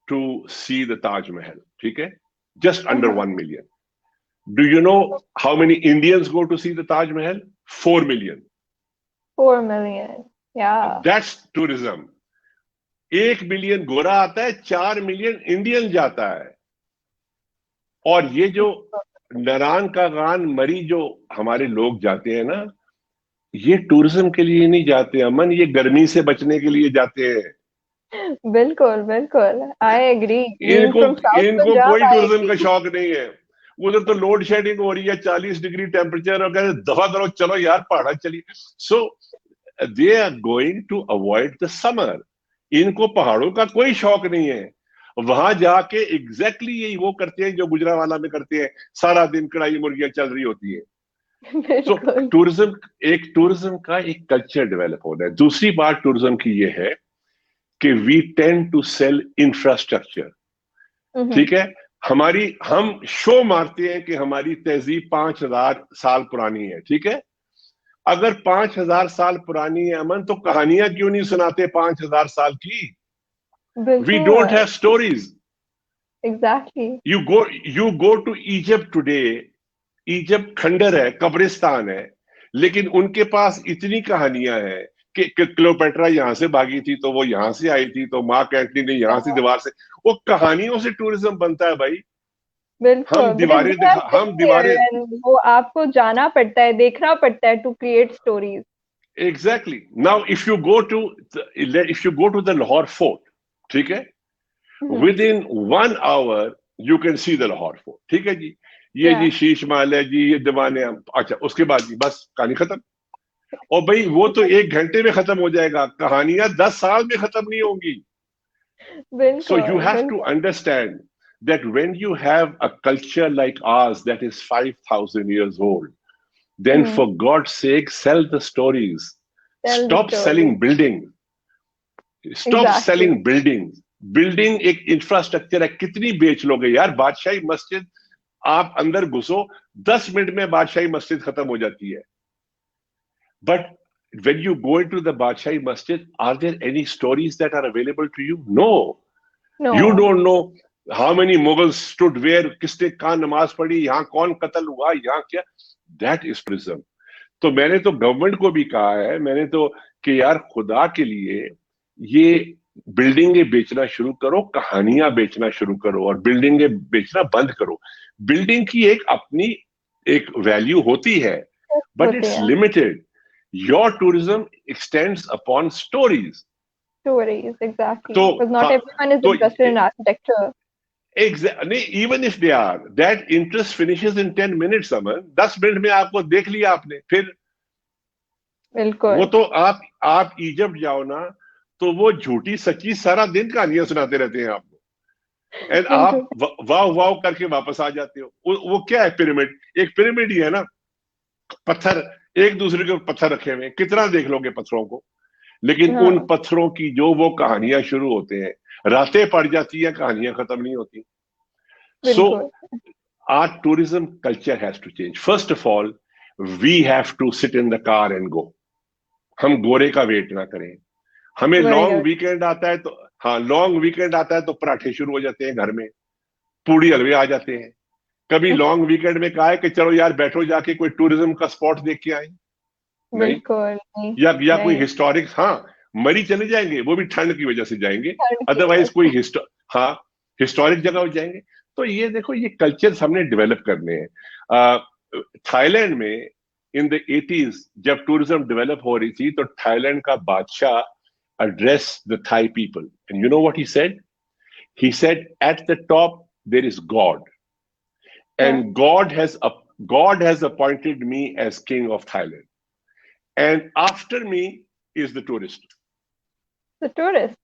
[SPEAKER 2] to see the Taj Mahal? ठीक है, just under 1 million. Do you know how many Indians go to see the Taj Mahal? 4 million.
[SPEAKER 1] 4 million, या।
[SPEAKER 2] That's tourism. 1 million गोरा आता है, 4 million Indian जाता है। और ये जो नरान का गान मरी जो हमारे लोग जाते हैं ना, ये टूरिज्म के लिए नहीं जाते अमन, ये गर्मी से बचने के लिए जाते हैं।
[SPEAKER 1] बिल्कुल बिल्कुल, आई एग्री। बीइंग
[SPEAKER 2] इनको
[SPEAKER 1] फ्रॉम साउथ
[SPEAKER 2] इनको कोई
[SPEAKER 1] पंजाब, आई
[SPEAKER 2] टूरिज्म का
[SPEAKER 1] एग्री।
[SPEAKER 2] शौक नहीं है। उधर तो लोड शेडिंग हो रही है, 40 डिग्री टेम्परेचर, और कहते दफा करो, चलो यार पहाड़ा चलिए। So they are going to avoid the summer. इनको पहाड़ों का कोई शौक नहीं है। वहां जाके एग्जैक्टली यही वो करते हैं जो गुजरावाला में करते हैं, सारा दिन कढ़ाई मुर्गियां चल रही होती है। सो
[SPEAKER 1] बिल्कुल।
[SPEAKER 2] टूरिज्म का एक कल्चर डेवलप हो रहा है। दूसरी बात टूरिज्म की ये है कि we tend to sell infrastructure.
[SPEAKER 1] Hmm.
[SPEAKER 2] ठीक है, हम शो मारते हैं कि हमारी तहजीब 5,000 साल पुरानी है। ठीक है, अगर 5,000 साल पुरानी है अमन, तो कहानियां क्यों नहीं सुनाते 5,000 साल की? वी डोंट
[SPEAKER 1] बिल्कुल।
[SPEAKER 2] Have stories.
[SPEAKER 1] Exactly.
[SPEAKER 2] You go to Egypt today. Egypt खंडर है, कब्रिस्तान है, लेकिन उनके पास इतनी कहानियां हैं कि क्लियोपेट्रा यहां से भागी थी तो वो यहां से आई थी, तो मार्क एंटनी ने यहां से दीवार से। वो कहानियों से टूरिज्म बनता है भाई।
[SPEAKER 1] बिल्कुल, बिकॉज दे हैव
[SPEAKER 2] हम
[SPEAKER 1] बिन देयर
[SPEAKER 2] दीवारें।
[SPEAKER 1] एंड वो आपको जाना पड़ता है, देखना पड़ता है to create stories.
[SPEAKER 2] Exactly. Now if you go to the Lahore Fort, ठीक है, within 1 hour you can see the Lahore Fort. ठीक है जी, ये
[SPEAKER 1] या।
[SPEAKER 2] जी शीश महल है जी, ये दीवाने हैं। अच्छा, उसके बाद जी बस कहानी खत्म। और भाई वो तो 1 घंटे में खत्म हो जाएगा, कहानियां 10 साल में खत्म नहीं होंगी। So you
[SPEAKER 1] बिल्कुल
[SPEAKER 2] have to
[SPEAKER 1] बिल्कुल।
[SPEAKER 2] understand that when you have a culture like ours that is 5,000 years old, then
[SPEAKER 1] hmm.
[SPEAKER 2] for God's sake, sell the stories.
[SPEAKER 1] Tell the
[SPEAKER 2] Stop
[SPEAKER 1] story.
[SPEAKER 2] selling buildings. Stop
[SPEAKER 1] exactly.
[SPEAKER 2] selling buildings. Building एक infrastructure है, कितनी बेच लोगे यार? बादशाही मस्जिद, आप अंदर घुसो, 10 minute में बादशाही मस्जिद खत्म हो जाती है। But when you go into the Badshahi Masjid, are there any stories that are available to you? No.
[SPEAKER 1] No.
[SPEAKER 2] You don't know how many Mughals stood where, किसने कहाँ नमाज पढ़ी, यहाँ कौन कत्ल हुआ, यहाँ क्या। That is tourism. तो मैंने तो गवर्नमेंट को भी कहा है, मैंने तो, कि यार खुदा के लिए ये बिल्डिंगें बेचना शुरू करो, कहानियां बेचना शुरू करो, और बिल्डिंगें बेचना बंद करो। बिल्डिंग की एक अपनी एक वैल्यू होती है, बट
[SPEAKER 1] होते
[SPEAKER 2] इट्स
[SPEAKER 1] हैं
[SPEAKER 2] limited. Your tourism extends upon stories.
[SPEAKER 1] Stories, exactly,
[SPEAKER 2] तो
[SPEAKER 1] बिकॉज नॉट
[SPEAKER 2] हाँ,
[SPEAKER 1] एवरीवन इज
[SPEAKER 2] तो
[SPEAKER 1] इंटरेस्टेड इन आर्किटेक्चर।
[SPEAKER 2] नहीं, even if they are, that interest finishes in 10 minutes. Aman 10 minute में आपको देख लिया आपने, फिर वो
[SPEAKER 1] बिल्कुल।
[SPEAKER 2] तो आप इजिप्ट जाओ ना, तो वो झूठी सच्ची सारा दिन कहानियां सुनाते रहते हैं आपको, एंड
[SPEAKER 1] बिल्कुल।
[SPEAKER 2] आप वाव वाव करके वापस आ जाते हो। वो क्या है? पिरामिड, एक पिरामिड ही है ना, पत्थर एक दूसरे के ऊपर पत्थर रखे हुए हैं, कितना देख लोगे पत्थरों को? लेकिन उन
[SPEAKER 1] हाँ।
[SPEAKER 2] पत्थरों की जो वो कहानियां शुरू होते हैं, रातें पड़ जाती हैं, कहानियां खत्म नहीं होती। सो
[SPEAKER 1] बिल्कुल।
[SPEAKER 2] our tourism culture has to change. First of all, we have to sit in the car and go. हम गोरे का वेट ना करें। हमें
[SPEAKER 1] वही
[SPEAKER 2] लॉन्ग वीकेंड आता है तो, हाँ, लॉन्ग वीकेंड आता है तो पराठे शुरू हो जाते हैं घर में, पूड़ी हलवे आ जाते हैं। कभी लॉन्ग वीकेंड में कहा है कि चलो यार बैठो, जाके कोई टूरिज्म का स्पॉट देख के आए। नहीं।
[SPEAKER 1] बिल्कुल नहीं।
[SPEAKER 2] या कोई
[SPEAKER 1] नहीं।
[SPEAKER 2] हिस्टोरिक, हाँ, मरी चले जाएंगे, वो भी ठंड की वजह से जाएंगे,
[SPEAKER 1] ठंड की वजह
[SPEAKER 2] अदरवाइज
[SPEAKER 1] से।
[SPEAKER 2] हाँ हिस्टोरिक जगह हो जाएंगे। तो ये देखो, ये कल्चर्स हमने डेवलप करने हैं। थाईलैंड में इन द 80s जब टूरिज्म डेवलप हो रही थी, तो थाईलैंड का बादशाह address the Thai people. And you know what he said? He said, at the top, there is God.
[SPEAKER 1] Yeah,
[SPEAKER 2] And God has appointed me as king of Thailand. And after me is the tourist.
[SPEAKER 1] the tourist.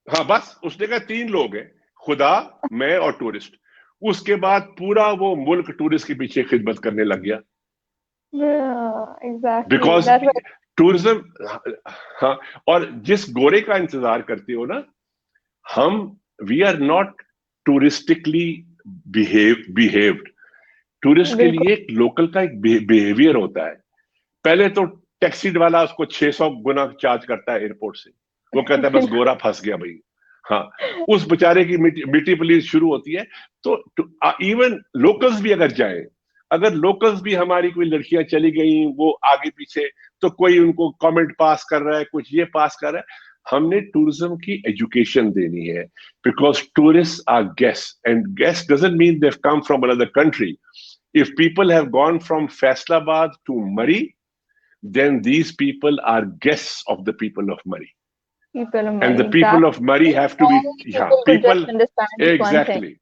[SPEAKER 2] हाँ, बस उसने कहा तीन लोग हैं, खुदा, मैं और टूरिस्ट। उसके बाद पूरा वो मुल्क टूरिस्ट के पीछे खिदमत करने लग गया।
[SPEAKER 1] Yeah, exactly.
[SPEAKER 2] Because
[SPEAKER 1] That's what.
[SPEAKER 2] Tourism, हाँ, और जिस गोरे का इंतजार करते हो ना, हम, we are not touristically behaved. Tourist के
[SPEAKER 1] बिल्कुल।
[SPEAKER 2] लिए एक लोकल का एक बिहेवियर होता है। पहले तो टैक्सी वाला उसको 600 गुना चार्ज करता है एयरपोर्ट से, वो कहता है बस गोरा फंस गया भाई। हाँ, उस बेचारे की मिट्टी पुलिस शुरू होती है। तो इवन लोकल्स भी अगर जाएं, अगर लोकल्स भी, हमारी कोई लड़कियां चली गई वो आगे पीछे, तो कोई उनको कमेंट पास कर रहा है, कुछ ये पास कर रहा है, हमने टूरिज्म की एजुकेशन देनी है। Because tourist our guest, and guest doesn't mean they have come from another country. If people have gone from Faisalabad to Murray, then these people are guests of the people of Murray.
[SPEAKER 1] People of
[SPEAKER 2] And the
[SPEAKER 1] money,
[SPEAKER 2] people of Murray
[SPEAKER 1] exactly.
[SPEAKER 2] have to be,
[SPEAKER 1] Only
[SPEAKER 2] yeah,
[SPEAKER 1] people could just
[SPEAKER 2] people,
[SPEAKER 1] understand this one thing,
[SPEAKER 2] exactly.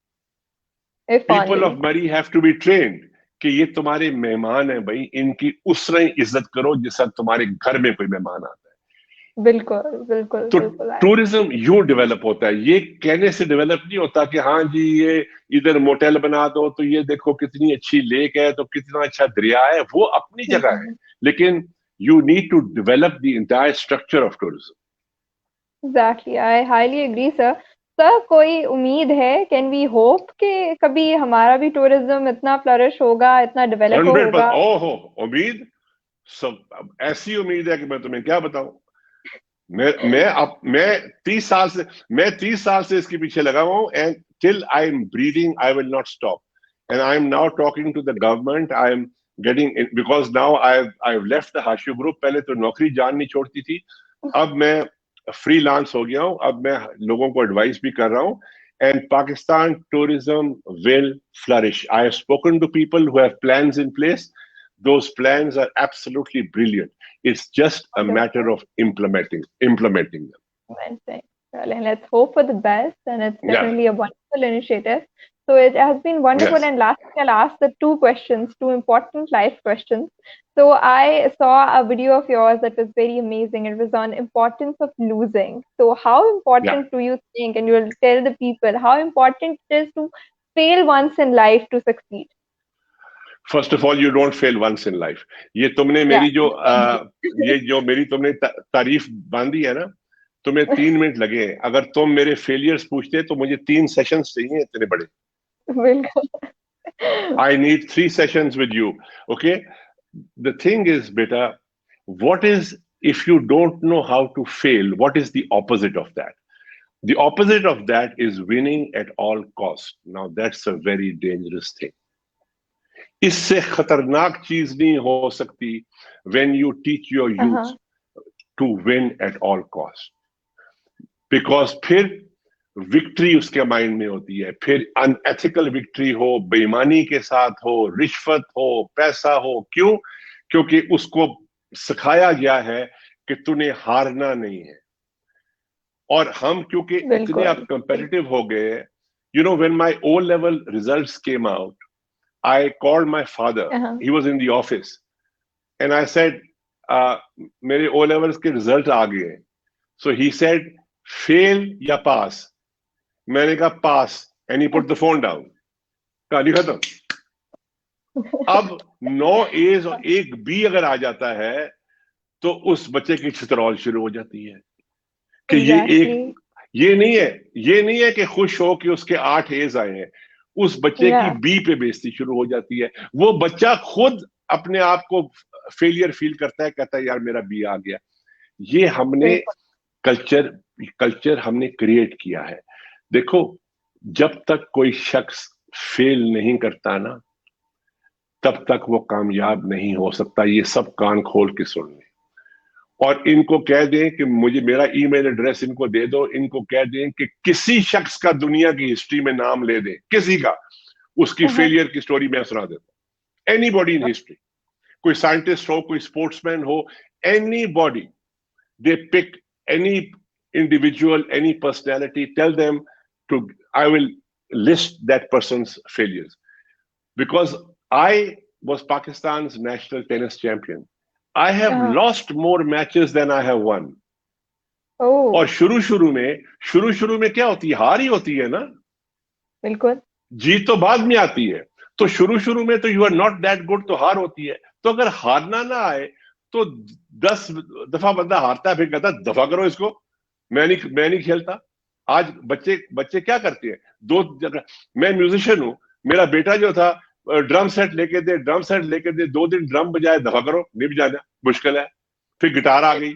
[SPEAKER 1] if
[SPEAKER 2] People of
[SPEAKER 1] only.
[SPEAKER 2] Murray have to be trained कि ये तुम्हारे मेहमान हैं भाई, इनकी उस तरह इज्जत करो जैसा तुम्हारे घर में कोई मेहमान आता है।
[SPEAKER 1] बिल्कुल बिल्कुल
[SPEAKER 2] तो
[SPEAKER 1] बिल्कुल।
[SPEAKER 2] टूरिज्म यूं डेवलप होता है, ये कहने से डेवलप नहीं होता कि हाँ जी ये इधर मोटेल बना दो, तो ये देखो कितनी अच्छी लेक है, तो कितना अच्छा दरिया है, वो अपनी जगह है, लेकिन you need to develop the entire structure of tourism.
[SPEAKER 1] Exactly, I highly agree sir. Sir, कोई उम्मीद है, कैन वी होप कि कभी हमारा भी टूरिज्म इतना फ्लरिश होगा, इतना डेवलप
[SPEAKER 2] 100%।
[SPEAKER 1] होगा?
[SPEAKER 2] ओहो, उम्मीद, सब ऐसी उम्मीद है कि मैं तुम्हें क्या बताऊं। मैं 30 साल से, मैं 30 साल से इसके पीछे लगा हुआ हूं, and till I am breathing I will not stop. And I am now talking to the government, I am getting, because now I left the Hashoo group. पहले तो नौकरी जान नहीं छोड़ती थी, अब मैं फ्रीलांस हो गया हूं, अब मैं लोगों को एडवाइस भी कर रहा हूं। And Pakistan tourism will flourish. I have spoken to people who have plans in place. Those plans are absolutely brilliant. It's just a matter of implementing them.
[SPEAKER 1] Amazing. Well, and let's hope for the best. And it's
[SPEAKER 2] Yeah.
[SPEAKER 1] definitely a wonderful initiative. So it has been wonderful.
[SPEAKER 2] Yes.
[SPEAKER 1] And lastly, I'll ask the two questions, two important life questions. So I saw a video of yours that was very amazing. It was on importance of losing. So how
[SPEAKER 2] Yeah.
[SPEAKER 1] important do you think, and you will tell the people, how important it is to fail once in life to succeed?
[SPEAKER 2] First of all, you don't fail once in life. ये तुमने
[SPEAKER 1] Yeah.
[SPEAKER 2] मेरी जो ये जो मेरी तुमने तारीफ बांधी है ना, तुम्हें 3 मिनट लगे हैं। अगर तुम मेरे फेलियर्स पूछते तो मुझे 3 सेशंस चाहिए इतने बड़े।
[SPEAKER 1] बिल्कुल।
[SPEAKER 2] I need 3 sessions with you. Okay. The thing is, beta, what is, if you don't know how to fail, what is the opposite of that? The opposite of that is winning at all costs. Now, that's a very dangerous thing. इससे खतरनाक चीज नहीं हो सकती when you teach your youth to win at all costs. Because फिर victory उसके mind में होती है, फिर अनएथिकल विक्ट्री हो, बेईमानी के साथ हो, रिश्वत हो, पैसा हो। क्यों? क्योंकि उसको सिखाया गया है कि तूने हारना नहीं है। और हम क्योंकि इतने अब
[SPEAKER 1] बिल्कुल।
[SPEAKER 2] कंपेटिटिव हो गए, you know, when my O level results came out, I called my father. He was in the office, and I said, "मेरे O levels के रिजल्ट आ गए." So he said, "Fail या pass?" मैंने कहा pass, and he put the phone down. कहानी खत्म। अब 9 A's और 1 B अगर आ जाता है, तो उस बच्चे की छितरौल शुरू हो जाती है कि ये नहीं है कि खुश हो कि उसके 8 A's आए हैं। उस बच्चे की बी पे बेइज्जती शुरू हो जाती है। वो बच्चा खुद अपने आप को फेलियर फील करता है, कहता है यार मेरा बी आ गया। ये हमने कल्चर हमने क्रिएट किया है। देखो, जब तक कोई शख्स फेल नहीं करता ना, तब तक वो कामयाब नहीं हो सकता। ये सब कान खोल के सुन ले। और इनको कह दें कि मुझे मेरा ईमेल एड्रेस इनको दे दो, इनको कह दें कि किसी शख्स का दुनिया की हिस्ट्री में नाम ले दें, किसी का, उसकी फेलियर की स्टोरी मैं सुना देता हूं, एनीबॉडी इन हिस्ट्री, कोई साइंटिस्ट हो, कोई स्पोर्ट्समैन हो, anybody, they pick any individual, any personality, tell them to, I will list that person's failures. Because I was Pakistan's national tennis champion. I have lost more matches than I have won. और शुरू शुरू में क्या होती है, हार ही होती है ना,
[SPEAKER 1] बिल्कुल,
[SPEAKER 2] जीत तो बाद में आती है। तो शुरू शुरू में तो you are not that good, तो हार होती है। तो अगर हारना ना आए तो 10 दफा बंदा हारता है, फिर कहता दफा करो इसको, मैं नहीं खेलता। आज बच्चे बच्चे क्या करते हैं, दो जगह, मैं म्यूजिशियन हूं, मेरा बेटा जो था ड्रम सेट लेके दे, ड्रम सेट लेके दे, 2 दिन ड्रम बजाए, दफा करो, नहीं बजाना, मुश्किल है। फिर गिटार आ गई,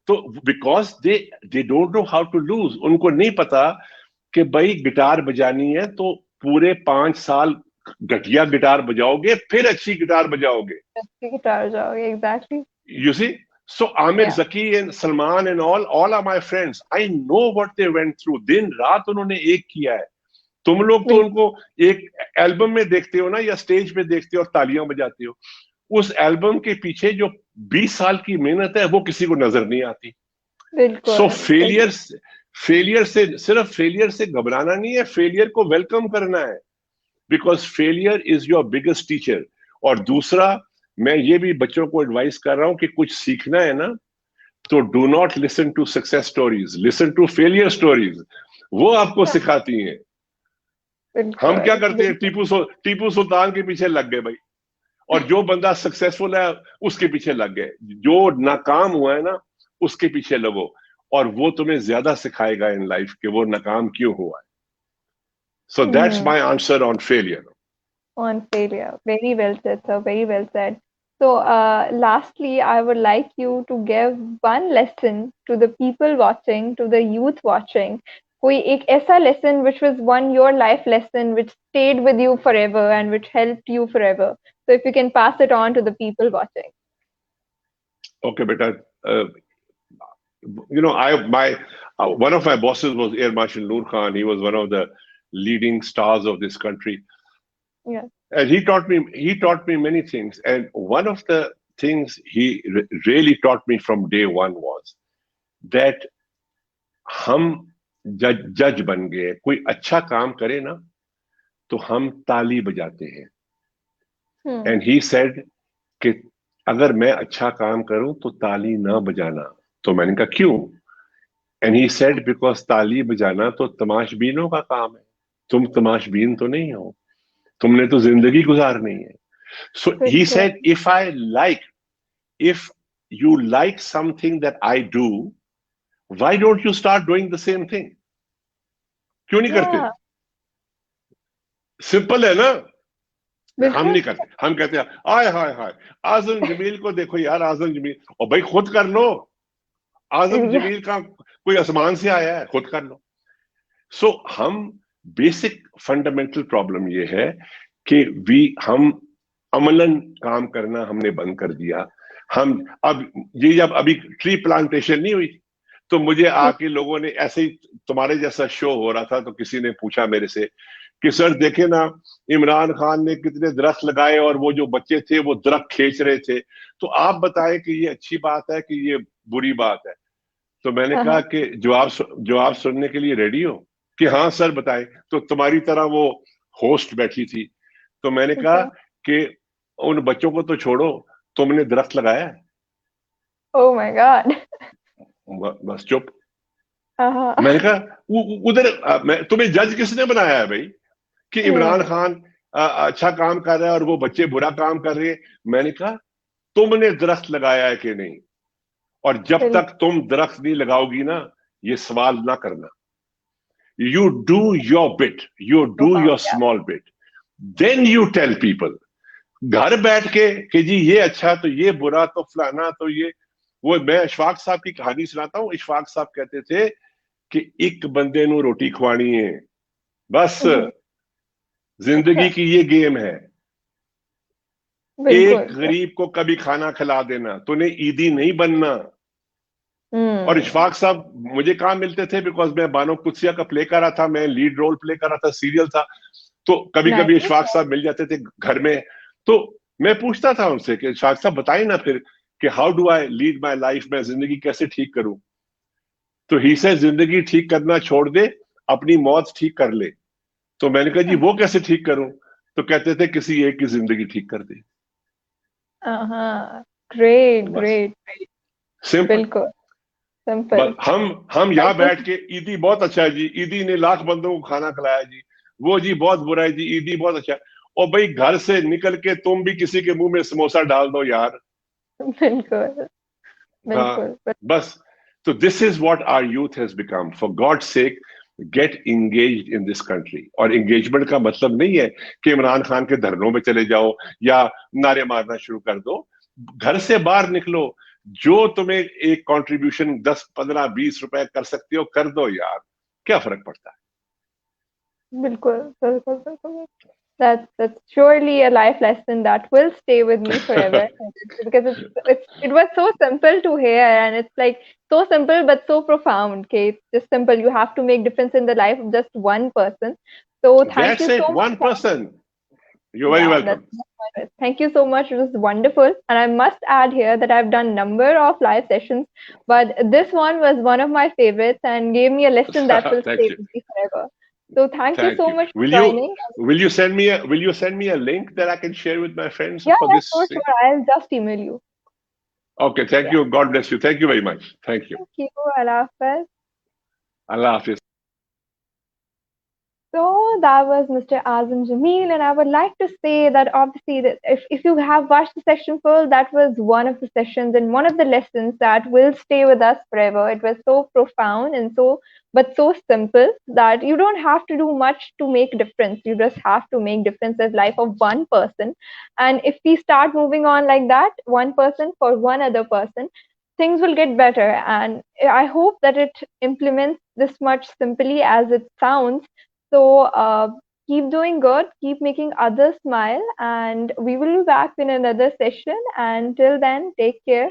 [SPEAKER 2] तो because they don't know how to lose, उनको नहीं पता कि भाई गिटार बजानी है तो पूरे 5 साल घटिया गिटार बजाओगे, फिर अच्छी गिटार बजाओगे,
[SPEAKER 1] exactly.
[SPEAKER 2] you see. So Amir Zaki and Salman and all are my friends. I know what they went through. दिन रात उन्होंने एक किया है। तुम लोग तो उनको एक एल्बम में देखते हो ना, या स्टेज पे देखते हो और तालियां बजाते हो, उस एल्बम के पीछे जो 20 साल की मेहनत है वो किसी को नजर नहीं आती। सो फेलियर से सिर्फ फेलियर से घबराना नहीं है, फेलियर को वेलकम करना है, because failure is your biggest teacher. और दूसरा, मैं ये भी बच्चों को एडवाइस कर रहा हूं कि कुछ सीखना है ना, तो do not listen to success stories, listen to failure stories, वो आपको सिखाती हैं। हम क्या करते हैं, टीपू सुल्तान के पीछे लग गए भाई, और जो बंदा सक्सेसफुल है उसके पीछे लग गए, जो नाकाम हुआ है ना उसके पीछे लगो, और वो तुम्हें ज्यादा सिखाएगा इन लाइफ कि वो नाकाम क्यों हुआ है। So that's my answer on failure.
[SPEAKER 1] On failure. Very well said, sir. Very well said. So, lastly, I would like you to give one lesson to the people watching, to the youth watching. कोई एक ऐसा lesson which was one your life lesson which stayed with you forever and which helped you forever. So, if you can pass it on to the people watching.
[SPEAKER 2] Okay, beta. One of my bosses was Air Marshal Noor Khan. He was one of the leading stars of this country.
[SPEAKER 1] Yeah.
[SPEAKER 2] And he taught me many things. And one of the things he really taught me from day one was that हम जज बन गए, कोई अच्छा काम करे ना तो हम ताली बजाते हैं। एंड ही सेड कि अगर मैं अच्छा काम करूं तो ताली ना बजाना। तो मैंने कहा क्यों? एंड ही सेड बिकॉज ताली बजाना तो तमाशबीनों का काम है, तुम तमाशबीन तो नहीं हो, तुमने तो जिंदगी गुजारनी है। So he said, if you like something that I do, why don't you start doing the same thing? क्यों नहीं करते? सिंपल है ना। हम नहीं करते, हम कहते हैं हाय हाय हाय आजम जमील को देखो यार, आजम जमील, और भाई खुद कर लो, आजम जमील का कोई आसमान से आया है, खुद कर लो। सो हम बेसिक फंडामेंटल प्रॉब्लम ये है कि हम अमलन काम करना हमने बंद कर दिया। हम अब ये जब अभी ट्री प्लांटेशन नहीं हुई तो मुझे आके लोगों ने ऐसे ही, तुम्हारे जैसा शो हो रहा था तो किसी ने पूछा मेरे से कि सर देखे ना इमरान खान ने कितने दरख्त लगाए और वो जो बच्चे थे वो दरख्त खींच रहे थे, तो आप बताएं कि ये अच्छी बात है कि ये बुरी बात है। तो मैंने कहा कि जवाब सुनने के लिए रेडी हो? कि हाँ सर बताएं। तो तुम्हारी तरह वो होस्ट बैठी थी, तो मैंने कहा कि उन बच्चों को तो छोड़ो, तुमने दरख्त लगाया है?
[SPEAKER 1] Oh my God.
[SPEAKER 2] बस चुप। मैंने कहा उधर तुम्हें जज किसने बनाया है भाई कि इमरान खान अच्छा काम कर रहा है और वो बच्चे बुरा काम कर रहे हैं? मैंने कहा तुमने दरख्त लगाया है कि नहीं, और जब तक तुम दरख्त नहीं लगाओगी ना ये सवाल ना करना। You do your bit, you do your small bit, then you tell people. घर बैठ के कि जी ये अच्छा तो ये बुरा तो फलाना तो ये वो। मैं इशफाक साहब की कहानी सुनाता हूँ। इशफाक साहब कहते थे कि एक बंदे नू रोटी खवानी है, बस जिंदगी की ये गेम है। एक
[SPEAKER 1] बिल्कुल।
[SPEAKER 2] गरीब को कभी खाना खिला देना, तूने ईदी नहीं बनना। और
[SPEAKER 1] हम्म।
[SPEAKER 2] इशफाक साहब मुझे कहाँ मिलते थे, बिकॉज मैं बानो कुत्सिया का प्ले कर रहा था, मैं लीड रोल प्ले कर रहा था, सीरियल था। तो कभी कभी
[SPEAKER 1] नाइस।
[SPEAKER 2] इशफाक साहब मिल जाते थे घर में। तो मैं पूछता था उनसे कि इशफाक साहब बताइए ना फिर कि how do I lead my life, मैं जिंदगी कैसे ठीक करूं। तो ही से जिंदगी ठीक करना छोड़ दे, अपनी मौत ठीक कर ले। तो मैंने कहा जी वो कैसे ठीक करूं। तो कहते थे किसी एक की जिंदगी ठीक कर दे।
[SPEAKER 1] हाँ, ग्रेट
[SPEAKER 2] बस,
[SPEAKER 1] ग्रेट।
[SPEAKER 2] सिंपल।
[SPEAKER 1] बिल्कुल
[SPEAKER 2] बस
[SPEAKER 1] सिंपल।
[SPEAKER 2] हम
[SPEAKER 1] That
[SPEAKER 2] यहाँ
[SPEAKER 1] was
[SPEAKER 2] बैठ के ईदी बहुत अच्छा है जी, ईदी ने लाख बंदों को खाना खिलाया जी, वो जी बहुत बुरा है जी, ईदी बहुत अच्छा है। और भाई घर से निकल के तुम भी किसी के मुंह में समोसा डाल दो यार।
[SPEAKER 1] बिल्कुल
[SPEAKER 2] हाँ,
[SPEAKER 1] बिल्कुल।
[SPEAKER 2] बस। तो this is what our youth has become, for God sake get engaged in this country. और एंगेजमेंट का मतलब नहीं है कि इमरान खान के धरनों में चले जाओ या नारे मारना शुरू कर दो। घर से बाहर निकलो, जो तुम्हें एक कंट्रीब्यूशन 10 15 20 रुपए कर सकते हो कर दो यार, क्या फर्क पड़ता
[SPEAKER 1] बिल्कुल बिल्कुल बिल्कुल। That's surely a life lesson that will stay with me forever,
[SPEAKER 2] है।
[SPEAKER 1] because it was so simple to hear, and it's like so simple but so profound. Okay, it's just simple. You have to make difference in the life of just one person. So thank
[SPEAKER 2] that's
[SPEAKER 1] you
[SPEAKER 2] it,
[SPEAKER 1] so
[SPEAKER 2] one
[SPEAKER 1] much.
[SPEAKER 2] Person. You very
[SPEAKER 1] Yeah,
[SPEAKER 2] welcome.
[SPEAKER 1] that's my best. Thank you so much. It was wonderful. And I must add here that I've done number of live sessions, but this one was one of my favorites and gave me a lesson that will
[SPEAKER 2] thank
[SPEAKER 1] stay
[SPEAKER 2] you,
[SPEAKER 1] with me forever. So thank you
[SPEAKER 2] thank
[SPEAKER 1] so
[SPEAKER 2] you.
[SPEAKER 1] much
[SPEAKER 2] Will
[SPEAKER 1] for
[SPEAKER 2] you
[SPEAKER 1] joining.
[SPEAKER 2] will you send me a link that I can share with my friends
[SPEAKER 1] Yeah,
[SPEAKER 2] for
[SPEAKER 1] yeah,
[SPEAKER 2] this
[SPEAKER 1] sure,
[SPEAKER 2] thing?
[SPEAKER 1] sure. I'll just email you.
[SPEAKER 2] Okay, thank
[SPEAKER 1] Yeah.
[SPEAKER 2] you. God bless you. Thank you very much. Thank you.
[SPEAKER 1] Thank you. Allah Hafiz.
[SPEAKER 2] Allah Hafiz.
[SPEAKER 1] So that was Mr. Azam Jamil, and I would like to say that obviously, that if you have watched the session full, that was one of the sessions and one of the lessons that will stay with us forever. It was so profound and so simple that you don't have to do much to make difference. You just have to make difference in life of one person, and if we start moving on like that, one person for one other person, things will get better. And I hope that it implements this much simply as it sounds. So keep doing good, keep making others smile, and we will be back in another session. Until then, take care.